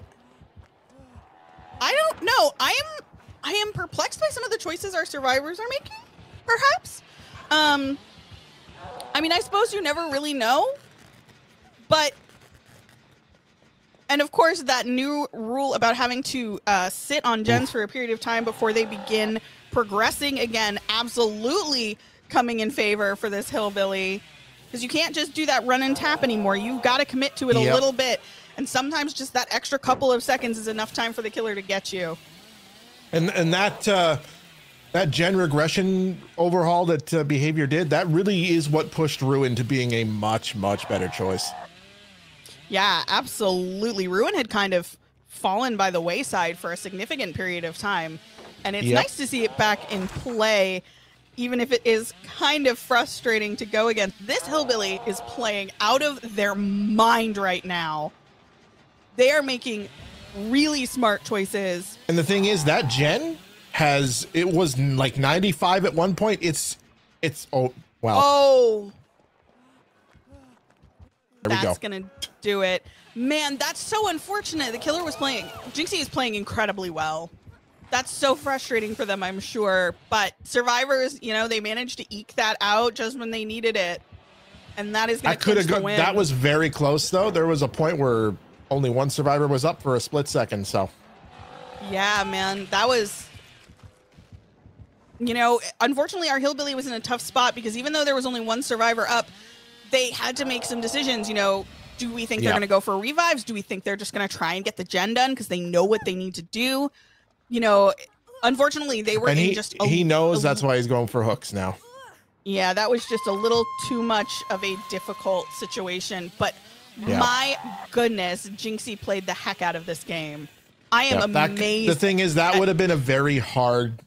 don't know. I am perplexed by some of the choices our survivors are making, perhaps. I mean, I suppose you never really know, but... And of course, that new rule about having to sit on gens for a period of time before they begin progressing again, absolutely coming in favor for this Hillbilly. Because you can't just do that run and tap anymore. You've got to commit to it a little bit. And sometimes just that extra couple of seconds is enough time for the killer to get you. And that gen regression overhaul that Behavior did, that really is what pushed Ruin to being a much, much better choice. Yeah, absolutely. Ruin had kind of fallen by the wayside for a significant period of time. And it's nice to see it back in play, even if it is kind of frustrating to go against. This Hillbilly is playing out of their mind right now. They are making really smart choices. And the thing is, that gen it was like 95 at one point. It's oh, wow. Oh. That's gonna do it. Man, that's so unfortunate. The killer was playing, Jinxie is playing incredibly well. That's so frustrating for them, I'm sure. But survivors, you know, they managed to eke that out just when they needed it. And that is gonna clinch the win. That was very close though. There was a point where only one survivor was up for a split second, so. Yeah, man, that was, you know, unfortunately our Hillbilly was in a tough spot because even though there was only one survivor up, they had to make some decisions. You know, do we think they're going to go for revives? Do we think they're just going to try and get the gen done because they know what they need to do? You know, unfortunately, they were he knows that's why he's going for hooks now. Yeah, that was just a little too much of a difficult situation. But my goodness, Jinxie played the heck out of this game. I am amazed. The thing is, that would have been a very hard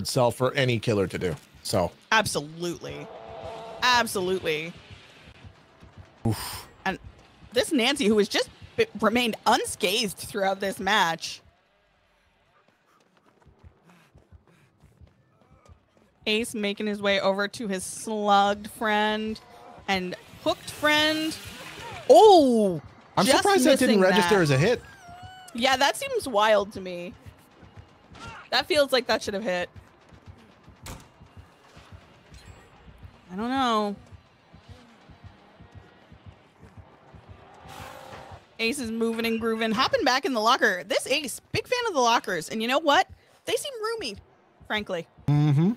sell for any killer to do. So absolutely. Absolutely. Oof. And this Nancy, who has just remained unscathed throughout this match. Ace making his way over to his slugged friend and hooked friend. Oh, I'm surprised that didn't register as a hit. Yeah, that seems wild to me. That feels like that should have hit. I don't know. Ace is moving and grooving, hopping back in the locker. This Ace, big fan of the lockers. And you know what? They seem roomy, frankly. Mm-hmm.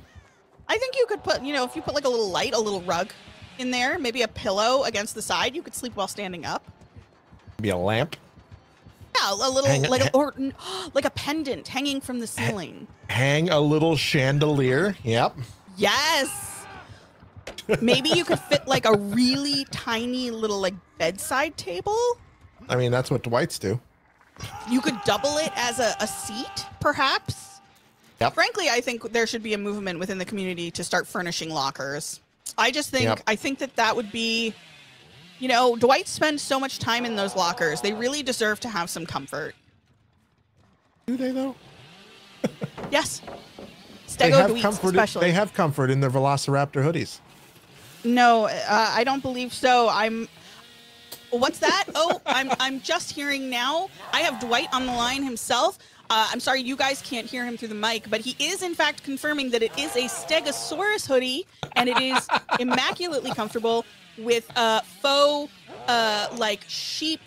I think you could put, you know, if you put like a little light, a little rug in there, maybe a pillow against the side, you could sleep while standing up. Maybe a lamp? Yeah, a little, like a pendant hanging from the ceiling. Hang a little chandelier. Yep. Yes. Maybe you could fit like a really tiny little like bedside table. I mean, that's what Dwight's do. You could double it as a seat, perhaps. Yep. Frankly, I think there should be a movement within the community to start furnishing lockers. I just think, I think that would be, you know, Dwight spends so much time in those lockers. They really deserve to have some comfort. Do they though? Yes. They have comfort. Especially. They have comfort in their Velociraptor hoodies. No, I don't believe so. What's that? Oh, I'm just hearing now. I have Dwight on the line himself. I'm sorry you guys can't hear him through the mic, but he is in fact confirming that it is a Stegosaurus hoodie, and it is immaculately comfortable with faux like sheep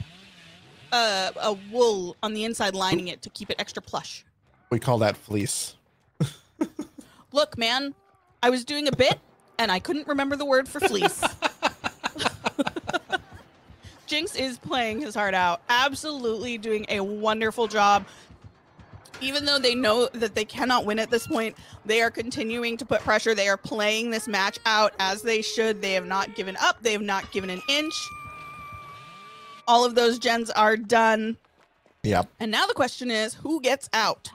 a wool on the inside lining it to keep it extra plush. We call that fleece. Look, man, I was doing a bit and I couldn't remember the word for fleece. Jinx is playing his heart out, absolutely doing a wonderful job. Even though they know that they cannot win at this point, they are continuing to put pressure. They are playing this match out as they should. They have not given up. They have not given an inch. All of those gens are done. Yep. And now the question is, who gets out?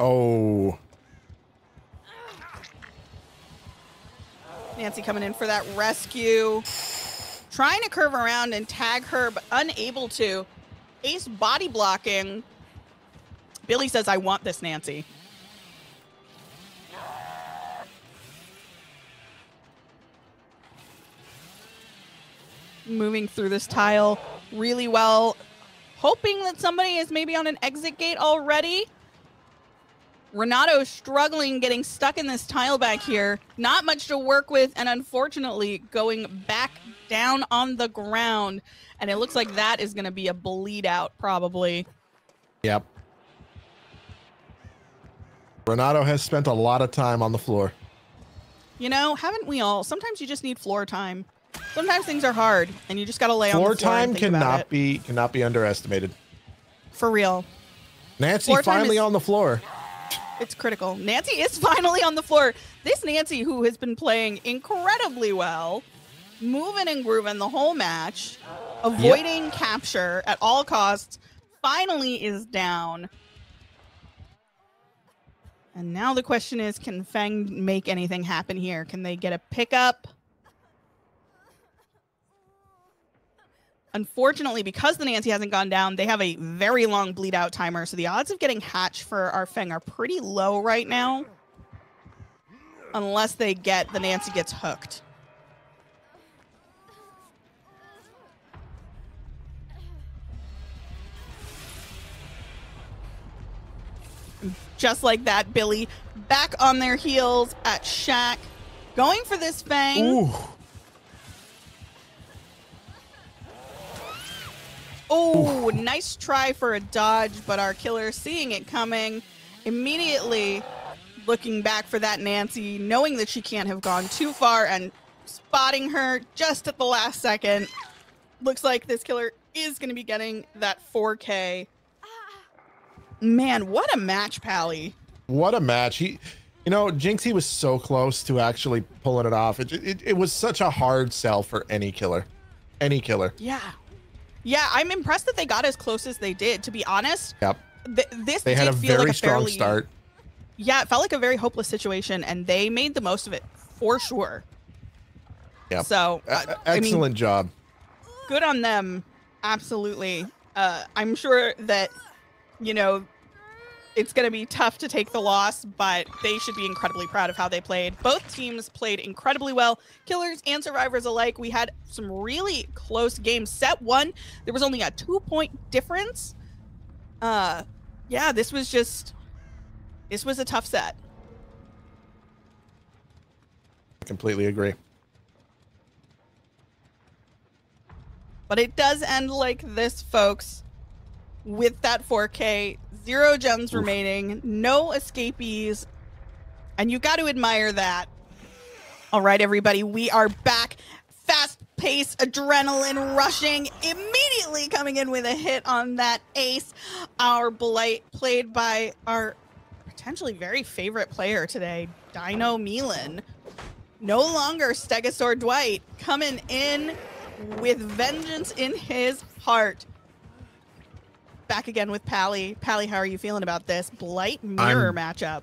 Oh. Nancy coming in for that rescue. Trying to curve around and tag her, but unable to. Ace body blocking. Billy says, I want this, Nancy. Moving through this tile really well. Hoping that somebody is maybe on an exit gate already. Renato struggling, getting stuck in this tile back here. Not much to work with, and unfortunately going back down on the ground. And it looks like that is going to be a bleed out, probably. Yep. Renato has spent a lot of time on the floor. You know, haven't we all? Sometimes you just need floor time. Sometimes things are hard, and you just got to lay on the floor. Floor time and think about it. cannot be underestimated. For real. Nancy finally on the floor. It's critical. Nancy is finally on the floor. This Nancy, who has been playing incredibly well, moving and grooving the whole match, avoiding capture at all costs, finally is down. And now the question is, can Feng make anything happen here? Can they get a pickup? Unfortunately, because the Nancy hasn't gone down, they have a very long bleed out timer. So the odds of getting hatch for our Feng are pretty low right now. Unless the Nancy gets hooked. Just like that, Billy back on their heels at Shaq. Going for this Feng. Ooh. Oh, nice try for a dodge, but our killer, seeing it coming, immediately looking back for that Nancy, knowing that she can't have gone too far and spotting her just at the last second. Looks like this killer is going to be getting that 4K. Man, what a match, Pally. What a match. Jinxie was so close to actually pulling it off. It was such a hard sell for any killer. Any killer. Yeah. Yeah, I'm impressed that they got as close as they did, to be honest. Yep. They had a very strong start. Yeah, it felt like a very hopeless situation, and they made the most of it, for sure. Yeah. So, excellent job. Good on them. Absolutely. I'm sure that, it's going to be tough to take the loss, but they should be incredibly proud of how they played. Both teams played incredibly well. Killers and survivors alike. We had some really close games. Set one, there was only a 2-point difference. Yeah, this was a tough set. I completely agree. But it does end like this, folks, with that 4K. 0 gems remaining, no escapees, and you got to admire that. All right, everybody, we are back. Fast pace, adrenaline rushing, immediately coming in with a hit on that ace. Our Blight, played by our potentially very favorite player today, Dino Milan. No longer Stegosaur Dwight, coming in with vengeance in his heart. Back again with Pally. Pally, how are you feeling about this Blight mirror matchup?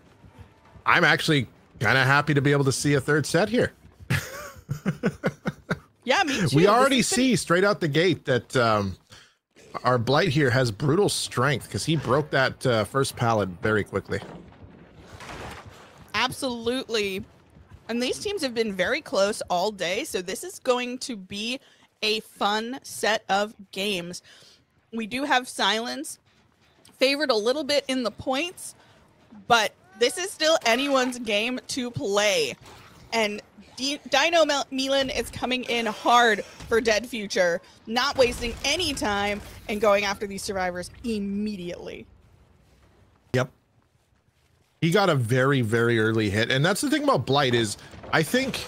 I'm actually kind of happy to be able to see a third set here. Yeah, me too. We already see straight out the gate that our Blight here has brutal strength because he broke that first pallet very quickly. Absolutely. And these teams have been very close all day, so this is going to be a fun set of games. We do have Silence favored a little bit in the points, but this is still anyone's game to play. And Dino Milan is coming in hard for Dead Future, not wasting any time and going after these survivors immediately. Yep. He got a very, very early hit. And that's the thing about Blight is I think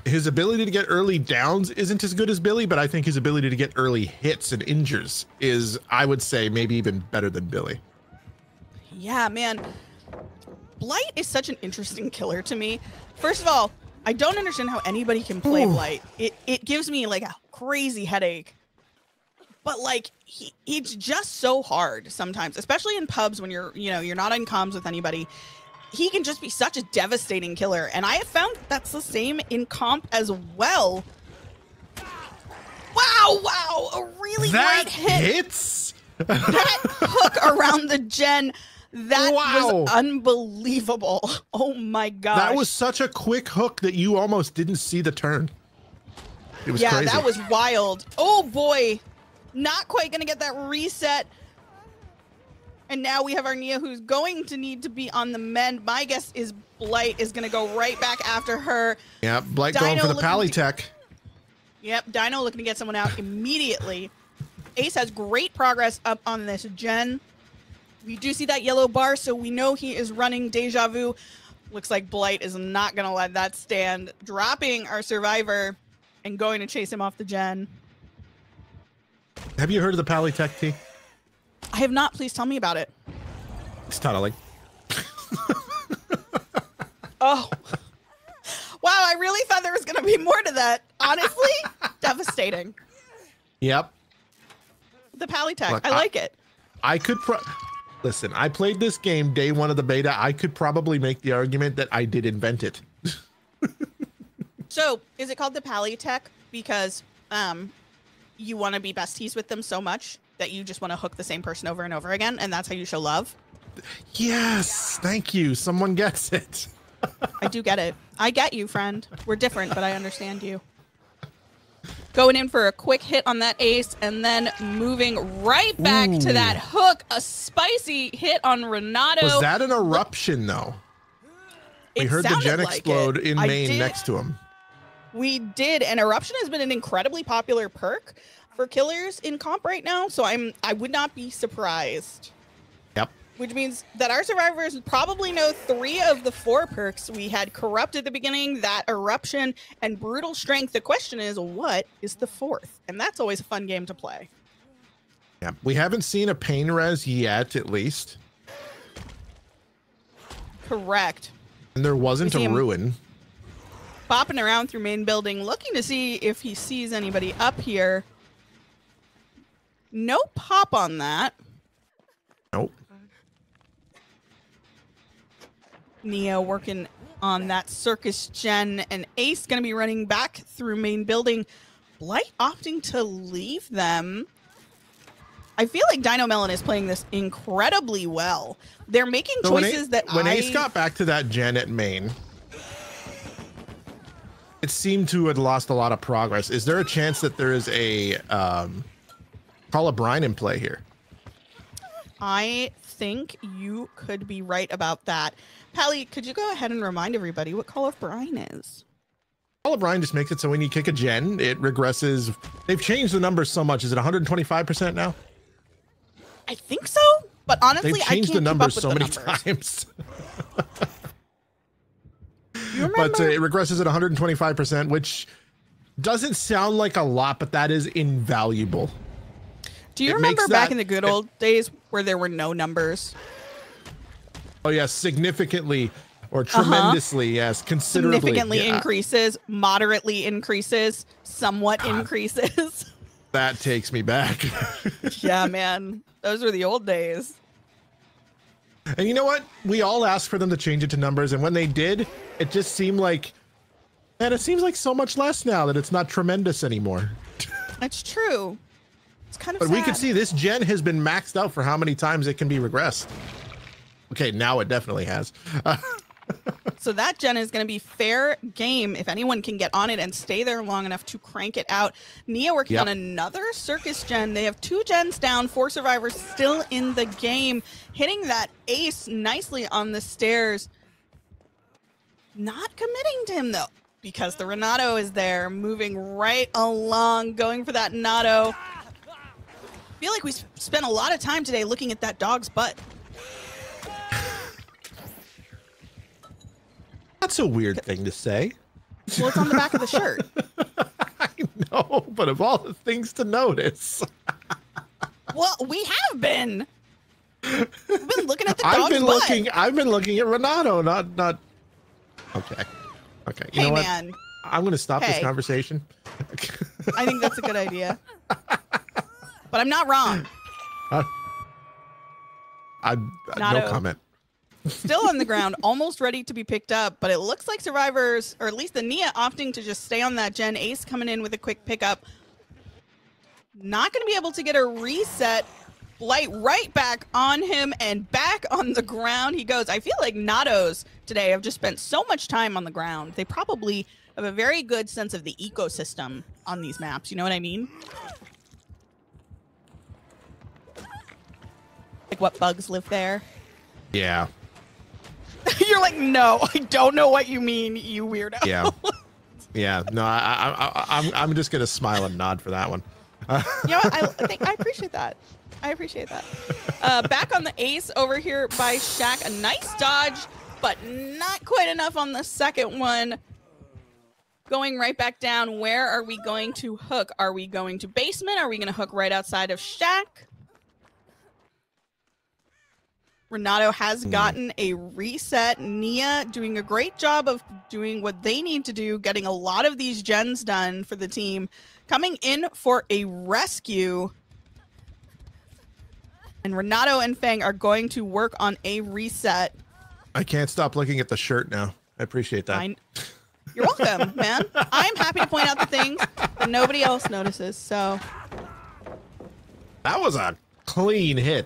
his ability to get early downs isn't as good as Billy, but I think his ability to get early hits and injures is, I would say, maybe even better than Billy. Yeah, man. Blight is such an interesting killer to me. First of all, I don't understand how anybody can play Blight. It gives me like a crazy headache. But like it's just so hard sometimes, especially in pubs when you're not in comms with anybody. He can just be such a devastating killer, and I have found that's the same in comp as well. Wow, a really great hit. Hits? That hook around the gen, that was unbelievable. Oh my gosh. That was such a quick hook that you almost didn't see the turn. It was crazy. That was wild. Oh boy. Not quite going to get that reset. And now we have our Nia who's going to need to be on the mend. My guess is Blight is going to go right back after her. Yeah, Blight going for the Pally Tech. Yep, Dino looking to get someone out immediately. Ace has great progress up on this gen. We do see that yellow bar, so we know he is running Deja Vu. Looks like Blight is not going to let that stand. Dropping our survivor and going to chase him off the gen. Have you heard of the Pally Tech, T? I have not. Please tell me about it. It's tunneling. Oh. Wow, I really thought there was going to be more to that. Honestly, devastating. Yep. The Pally Tech. Look, I like it. I could listen, I played this game day one of the beta. I could probably make the argument that I did invent it. So, is it called the Pally Tech because you want to be besties with them so much that you just want to hook the same person over and over again, and that's how you show love? Yes, thank you. Someone gets it. I do get it. I get you, friend. We're different, but I understand you. Going in for a quick hit on that ace, and then moving right back to that hook. A spicy hit on Renato. Was that an eruption, though? We heard the gen explode in main next to him. We did, and eruption has been an incredibly popular perk for killers in comp right now, so I would not be surprised. Yep. Which means that our survivors probably know 3 of the 4 perks. We had Corrupt at the beginning, that Eruption, and Brutal Strength. The question is, what is the 4th? And that's always a fun game to play. Yeah, we haven't seen a Pain Res yet, at least. Correct. And there wasn't a Ruin. Bopping around through main building, looking to see if he sees anybody up here. No pop on that. Nope. Neo working on that Circus gen, and Ace going to be running back through main building. Blight opting to leave them. I feel like Dino Melon is playing this incredibly well. They're making choices when Ace got back to that gen at main, it seemed to have lost a lot of progress. Is there a chance that there is a Call of Brine in play here? I think you could be right about that. Pally, could you go ahead and remind everybody what Call of Brine is? Call of Brine just makes it so when you kick a gen, it regresses. They've changed the numbers so much. Is it 125% now? I think so, but honestly, they've changed the numbers so many times. You remember? But it regresses at 125%, which doesn't sound like a lot, but that is invaluable. Do you remember back in the good old days where there were no numbers? Oh, yes, significantly or tremendously, yes, considerably. Significantly increases, moderately increases, somewhat increases. That takes me back. Yeah, man. Those were the old days. And you know what? We all asked for them to change it to numbers, and when they did, it just seemed like, man, it seems like so much less now that it's not tremendous anymore. That's true. It's kind of But sad. we can see this gen has been maxed out for how many times it can be regressed. Okay, now it definitely has. So that gen is going to be fair game if anyone can get on it and stay there long enough to crank it out. Nia working on another circus gen. They have 2 gens down, 4 survivors still in the game. Hitting that ace nicely on the stairs. Not committing to him though, because the Renato is there, moving right along, going for that Nato. I feel like we spent a lot of time today looking at that dog's butt. That's a weird thing to say. Well, it's on the back of the shirt. I know, but of all the things to notice. Well, we have been. We've been looking at the dog's butt. I've been looking at Renato, not. Okay. Okay. You know what? Man. I'm going to stop this conversation. I think that's a good idea. But I'm not wrong. No comment. Still on the ground, almost ready to be picked up, but it looks like survivors, or at least the Nia, opting to just stay on that gen. Ace coming in with a quick pickup. Not going to be able to get a reset. Blight right back on him and back on the ground he goes. I feel like Natos today have just spent so much time on the ground. They probably have a very good sense of the ecosystem on these maps. You know what I mean? Like what bugs live there. Yeah. You're like, no, I don't know what you mean, you weirdo. Yeah. Yeah. No, I'm just going to smile and nod for that one. You know what? I appreciate that. I appreciate that. Back on the ace over here by Shaq. A nice dodge, but not quite enough on the second one. Going right back down. Where are we going to hook? Are we going to basement? Are we going to hook right outside of Shaq? Renato has gotten a reset. Nia doing a great job of doing what they need to do, getting a lot of these gens done for the team. Coming in for a rescue. And Renato and Fang are going to work on a reset. I can't stop looking at the shirt now. I appreciate that. You're welcome, man. I'm happy to point out the things that nobody else notices. So that was a clean hit.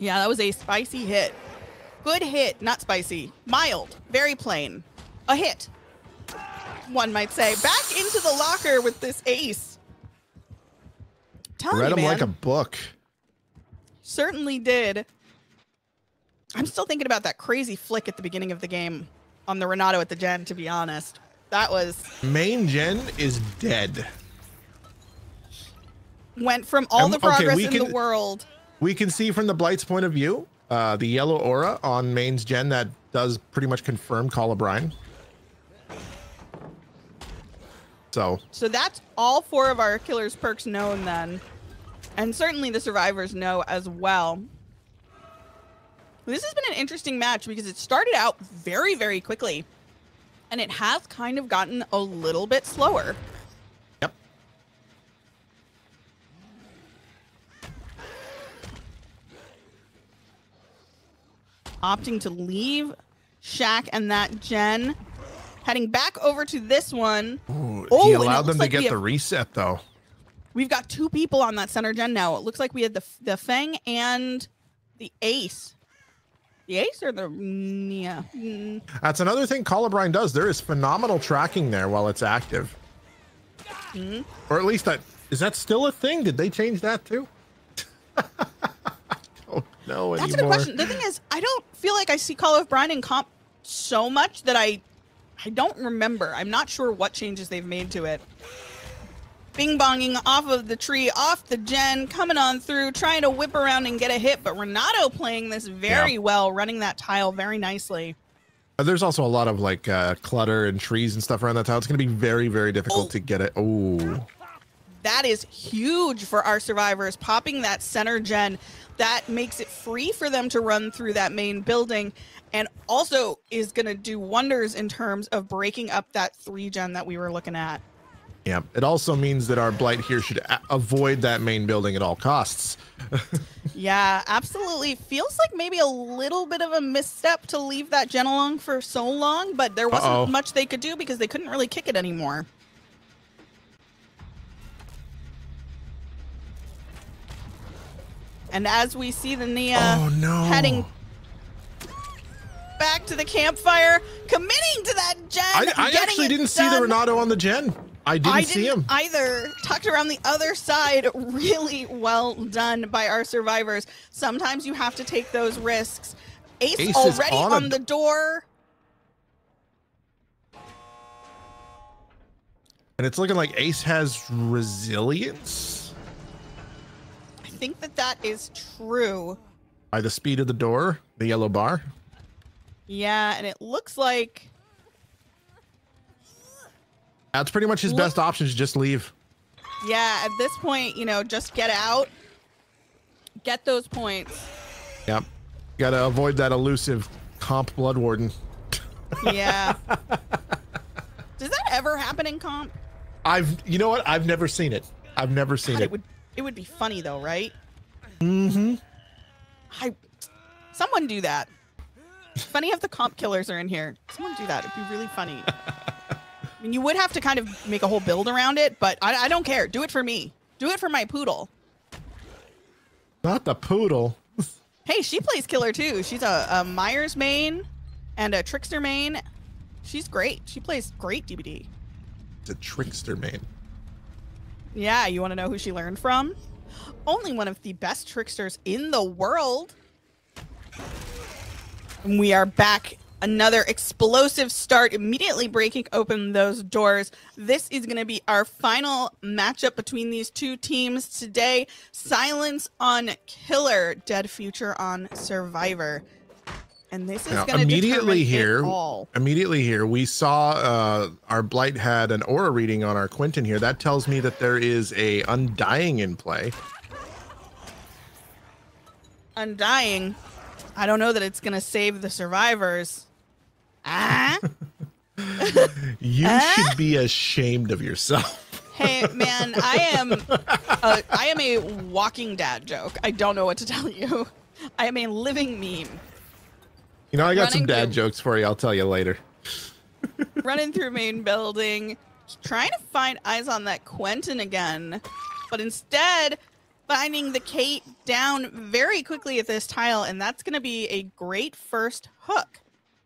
Yeah, that was a spicy hit. Good hit, not spicy. Mild, very plain. A hit, one might say. Back into the locker with this ace. Read him like a book. Certainly did. I'm still thinking about that crazy flick at the beginning of the game on the Renato at the gen, to be honest. That was... Main gen is dead. Went from all the progress in the world. We can see from the Blight's point of view, the yellow aura on main's gen that does pretty much confirm Call of Brine. So that's all 4 of our killer's perks known then. And certainly the survivors know as well. This has been an interesting match because it started out very, very quickly. And it has kind of gotten a little bit slower. Yep. Opting to leave Shaq and that gen. Heading back over to this one. Ooh, he allowed them to get the reset, though. We've got 2 people on that center gen now. It looks like we had the Fang and the Ace. The Ace or the Nia? That's another thing Call of Brine does. There is phenomenal tracking there while it's active. Or at least is that still a thing? Did they change that too? I don't know anymore. That's a good question. The thing is, I don't feel like I see Call of Brine in comp so much that I don't remember. I'm not sure what changes they've made to it. Bing-bonging off of the tree, off the gen, coming on through, trying to whip around and get a hit, but Renato playing this very well, running that tile very nicely. There's also a lot of like clutter and trees and stuff around that tile. It's going to be very, very difficult to get it. Oh, that is huge for our survivors. Popping that center gen, that makes it free for them to run through that main building, and also is going to do wonders in terms of breaking up that 3 gen that we were looking at. Yeah, it also means that our Blight here should avoid that main building at all costs. Yeah, absolutely. Feels like maybe a little bit of a misstep to leave that gen along for so long, but there wasn't much they could do because they couldn't really kick it anymore. And as we see the Nia heading back to the campfire, committing to that gen. I actually didn't see the Renato on the gen. I didn't see him either. Tucked around the other side. Really well done by our survivors. Sometimes you have to take those risks. Ace already on the door. And it's looking like Ace has resilience. I think that is true. By the speed of the door, the yellow bar. Yeah, and it looks like that's pretty much his best option, is just leave. Yeah, at this point, you know, just get out. Get those points. Yep. Gotta avoid that elusive comp Blood Warden. Yeah. Does that ever happen in comp? You know what? I've never seen it. I've never seen it. It would be funny though, right? Mm-hmm. Someone do that. Funny if the comp killers are in here. Someone do that. It'd be really funny. I mean, you would have to kind of make a whole build around it, but I don't care. Do it for me. Do it for my poodle. Not the poodle. Hey, she plays killer too. She's a Myers main and a Trickster main. She's great. She plays great DBD. It's a Trickster main. Yeah, you want to know who she learned from? Only one of the best tricksters in the world. And we are back. Another explosive start, immediately breaking open those doors. This is going to be our final matchup between these two teams today. Silence on Killer, Dead Future on Survivor. And this is going to immediately here. All. Immediately here, we saw our Blight had an aura reading on our Quentin here. That tells me that there is a Undying in play. Undying. I don't know that it's going to save the survivors. You should be ashamed of yourself. Hey, man, I am a walking dad joke. I don't know what to tell you. I am a living meme. You know, I got some dad jokes for you. I'll tell you later. Running through main building, trying to find eyes on that Quentin again, but instead finding the Kate down very quickly at this tile, and that's going to be a great first hook.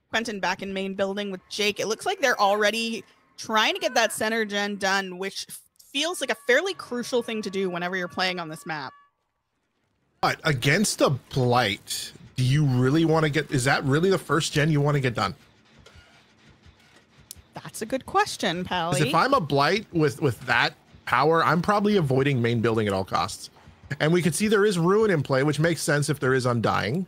Quentin back in main building with Jake. It looks like they're already trying to get that center gen done, which feels like a fairly crucial thing to do whenever you're playing on this map. But against the Blight, do you really want to get, is that really the first gen you want to get done? That's a good question, Pally. If I'm a Blight with that power, I'm probably avoiding main building at all costs. And we can see there is Ruin in play, which makes sense if there is Undying.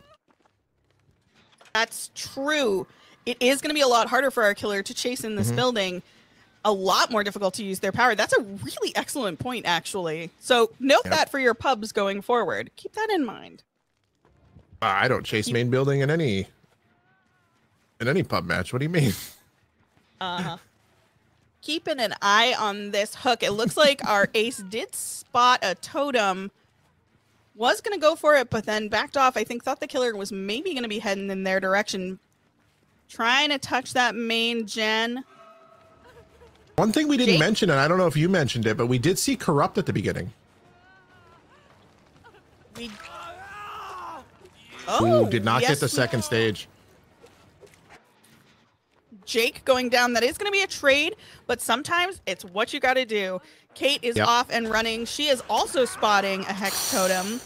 That's true. It is going to be a lot harder for our killer to chase in this building. A lot more difficult to use their power. That's a really excellent point, actually. So note that for your pubs going forward. Keep that in mind. I don't chase main building in any pub match. What do you mean? Keeping an eye on this hook. It looks like our ace did spot a totem. Was going to go for it, but then backed off. I think thought the killer was maybe going to be heading in their direction. Trying to touch that main gen. One thing we didn't mention, and I don't know if you mentioned it, but we did see Corrupt at the beginning. We did not get the second stage. Jake going down. That is going to be a trade, but sometimes it's what you got to do. Kate is off and running. She is also spotting a Hex Totem.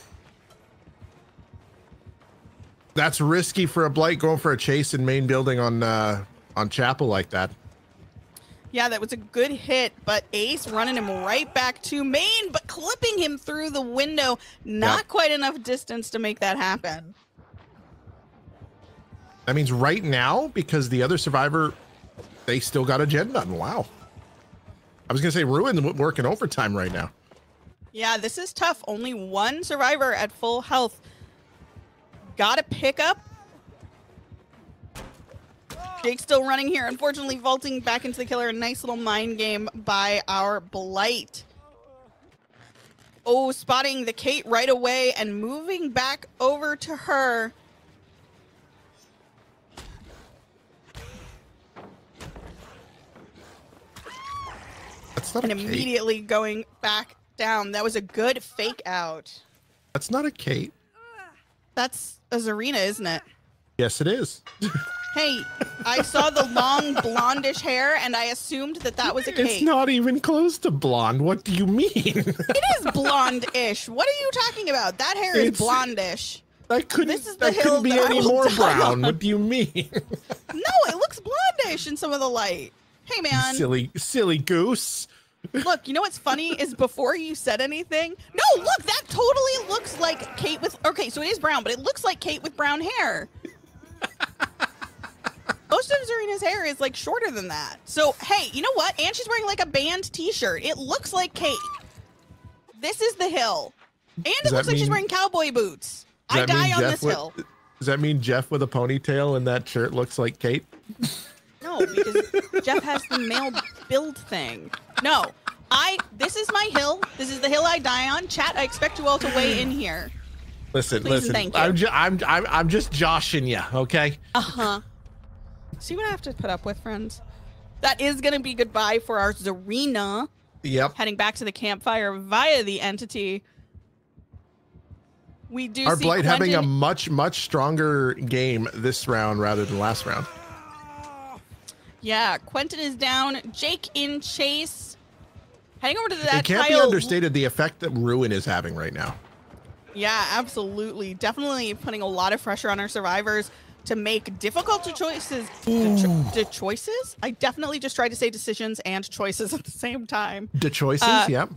That's risky for a Blight going for a chase in main building on Chapel like that. Yeah, that was a good hit, but Ace running him right back to main, but clipping him through the window. Not quite enough distance to make that happen. That means right now, because the other survivor, they still got a gen done. Wow. I was going to say Ruin working overtime right now. Yeah, this is tough. Only one survivor at full health. Got to pick up. Jake still running here. Unfortunately, vaulting back into the killer. A nice little mind game by our Blight. Oh, spotting the Kate right away and moving back over to her. And immediately going back down. That was a good fake out. That's not a Kate. That's a Zarina, isn't it? Yes, it is. Hey, I saw the long blondish hair, and I assumed that was a Kate. It's not even close to blonde. What do you mean? It is blonde-ish. What are you talking about? That hair is blondish. That couldn't be any more brown. What do you mean? No, it looks blondish in some of the light. Hey, man. Silly goose. Look, you know what's funny is before you said anything. No, look, that totally looks like Kate with. Okay, so it is brown, but it looks like Kate with brown hair. Most of Zarina's hair is like shorter than that. So, hey, you know what? And she's wearing like a band t-shirt. It looks like Kate. This is the hill. And it looks like she's wearing cowboy boots. I die on this hill. Does that mean Jeff with a ponytail in that shirt looks like Kate? No, because Jeff has the male build thing. No, this is my hill. This is the hill I die on. Chat, I expect you all to weigh in here. Listen, Please and thank you. I'm just joshing you, okay? See what I have to put up with, friends? That is going to be goodbye for our Zarina. Yep. Heading back to the campfire via the entity. We do our see Blight Quentin having a much stronger game this round rather than last round. Yeah, Quentin is down. Jake in chase. Heading over to that It can't be understated the effect that Ruin is having right now. Yeah, absolutely. Definitely putting a lot of pressure on our survivors to make difficult choices. Choices? I definitely just tried to say decisions and choices at the same time. Choices, yep.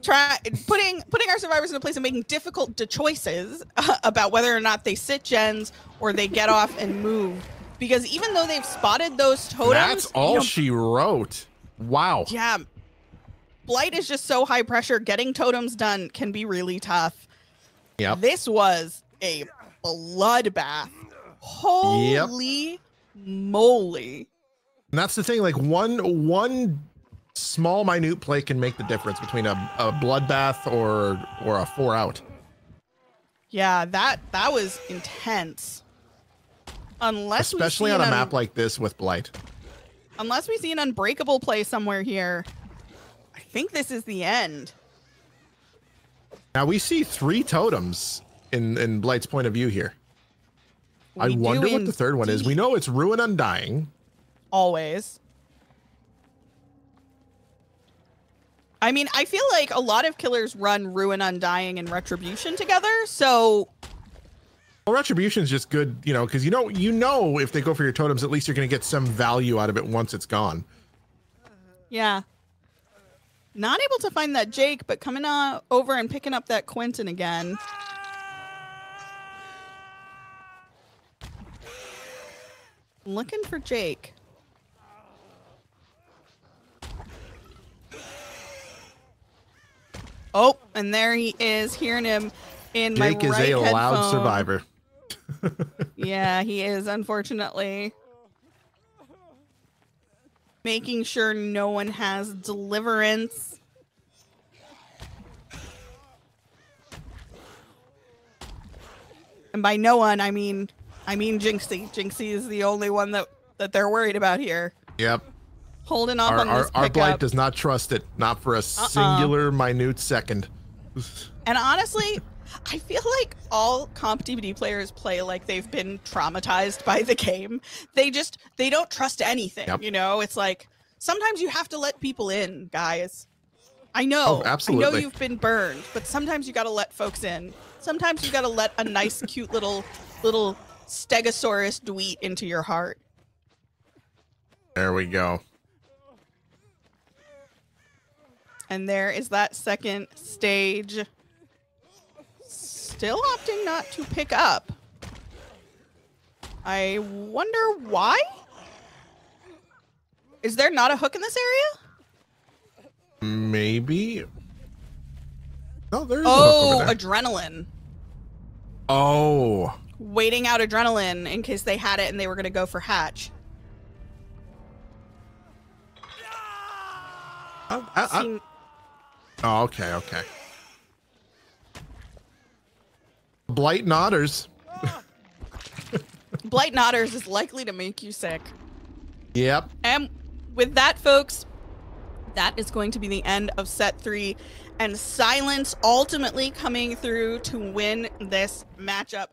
Putting our survivors in a place of making difficult choices about whether or not they sit gens or they get off and move. Because even though they've spotted those totems, that's all she wrote. Wow. Yeah, Blight is just so high pressure. Getting totems done can be really tough. Yep. This was a bloodbath. Holy moly! And that's the thing. Like one small minute play can make the difference between a bloodbath or a 4-out. Yeah, that was intense. Especially on a map like this with Blight. Unless we see an unbreakable play somewhere here, I think this is the end. Now we see 3 totems in Blight's point of view here. I wonder what the third one is. We know it's Ruin Undying. Always. I mean, I feel like a lot of killers run Ruin Undying and Retribution together, so... Well, Retribution's just good, you know, because you know if they go for your totems, at least you're going to get some value out of it once it's gone. Yeah. Not able to find that Jake, but coming over and picking up that Quentin again. Looking for Jake. Oh, and there he is, hearing him in my right Jake is a loud headphone. survivor. Yeah, he is, unfortunately. Making sure no one has deliverance. And by no one, I mean Jinxie. Jinxie is the only one that they're worried about here. Yep. Holding off on this our pickup. Blight does not trust it, not for a singular minute second. And honestly, I feel like all comp DVD players play like they've been traumatized by the game. They don't trust anything. Yep. You know, it's like sometimes you have to let people in, guys. I know. Oh, absolutely. I know you've been burned, but sometimes you got to let folks in. Sometimes you got to let a nice, cute little Stegosaurus dweet into your heart. There we go. And there is that second stage. Still opting not to pick up. I wonder why? Is there not a hook in this area? Maybe. No, there is a hook over there. Adrenaline. Oh. Waiting out adrenaline in case they had it and they were going to go for hatch. Oh, okay. Blight Nodders. Blight Nodders is likely to make you sick. Yep. And with that, folks, that is going to be the end of set 3. And Silence ultimately coming through to win this matchup.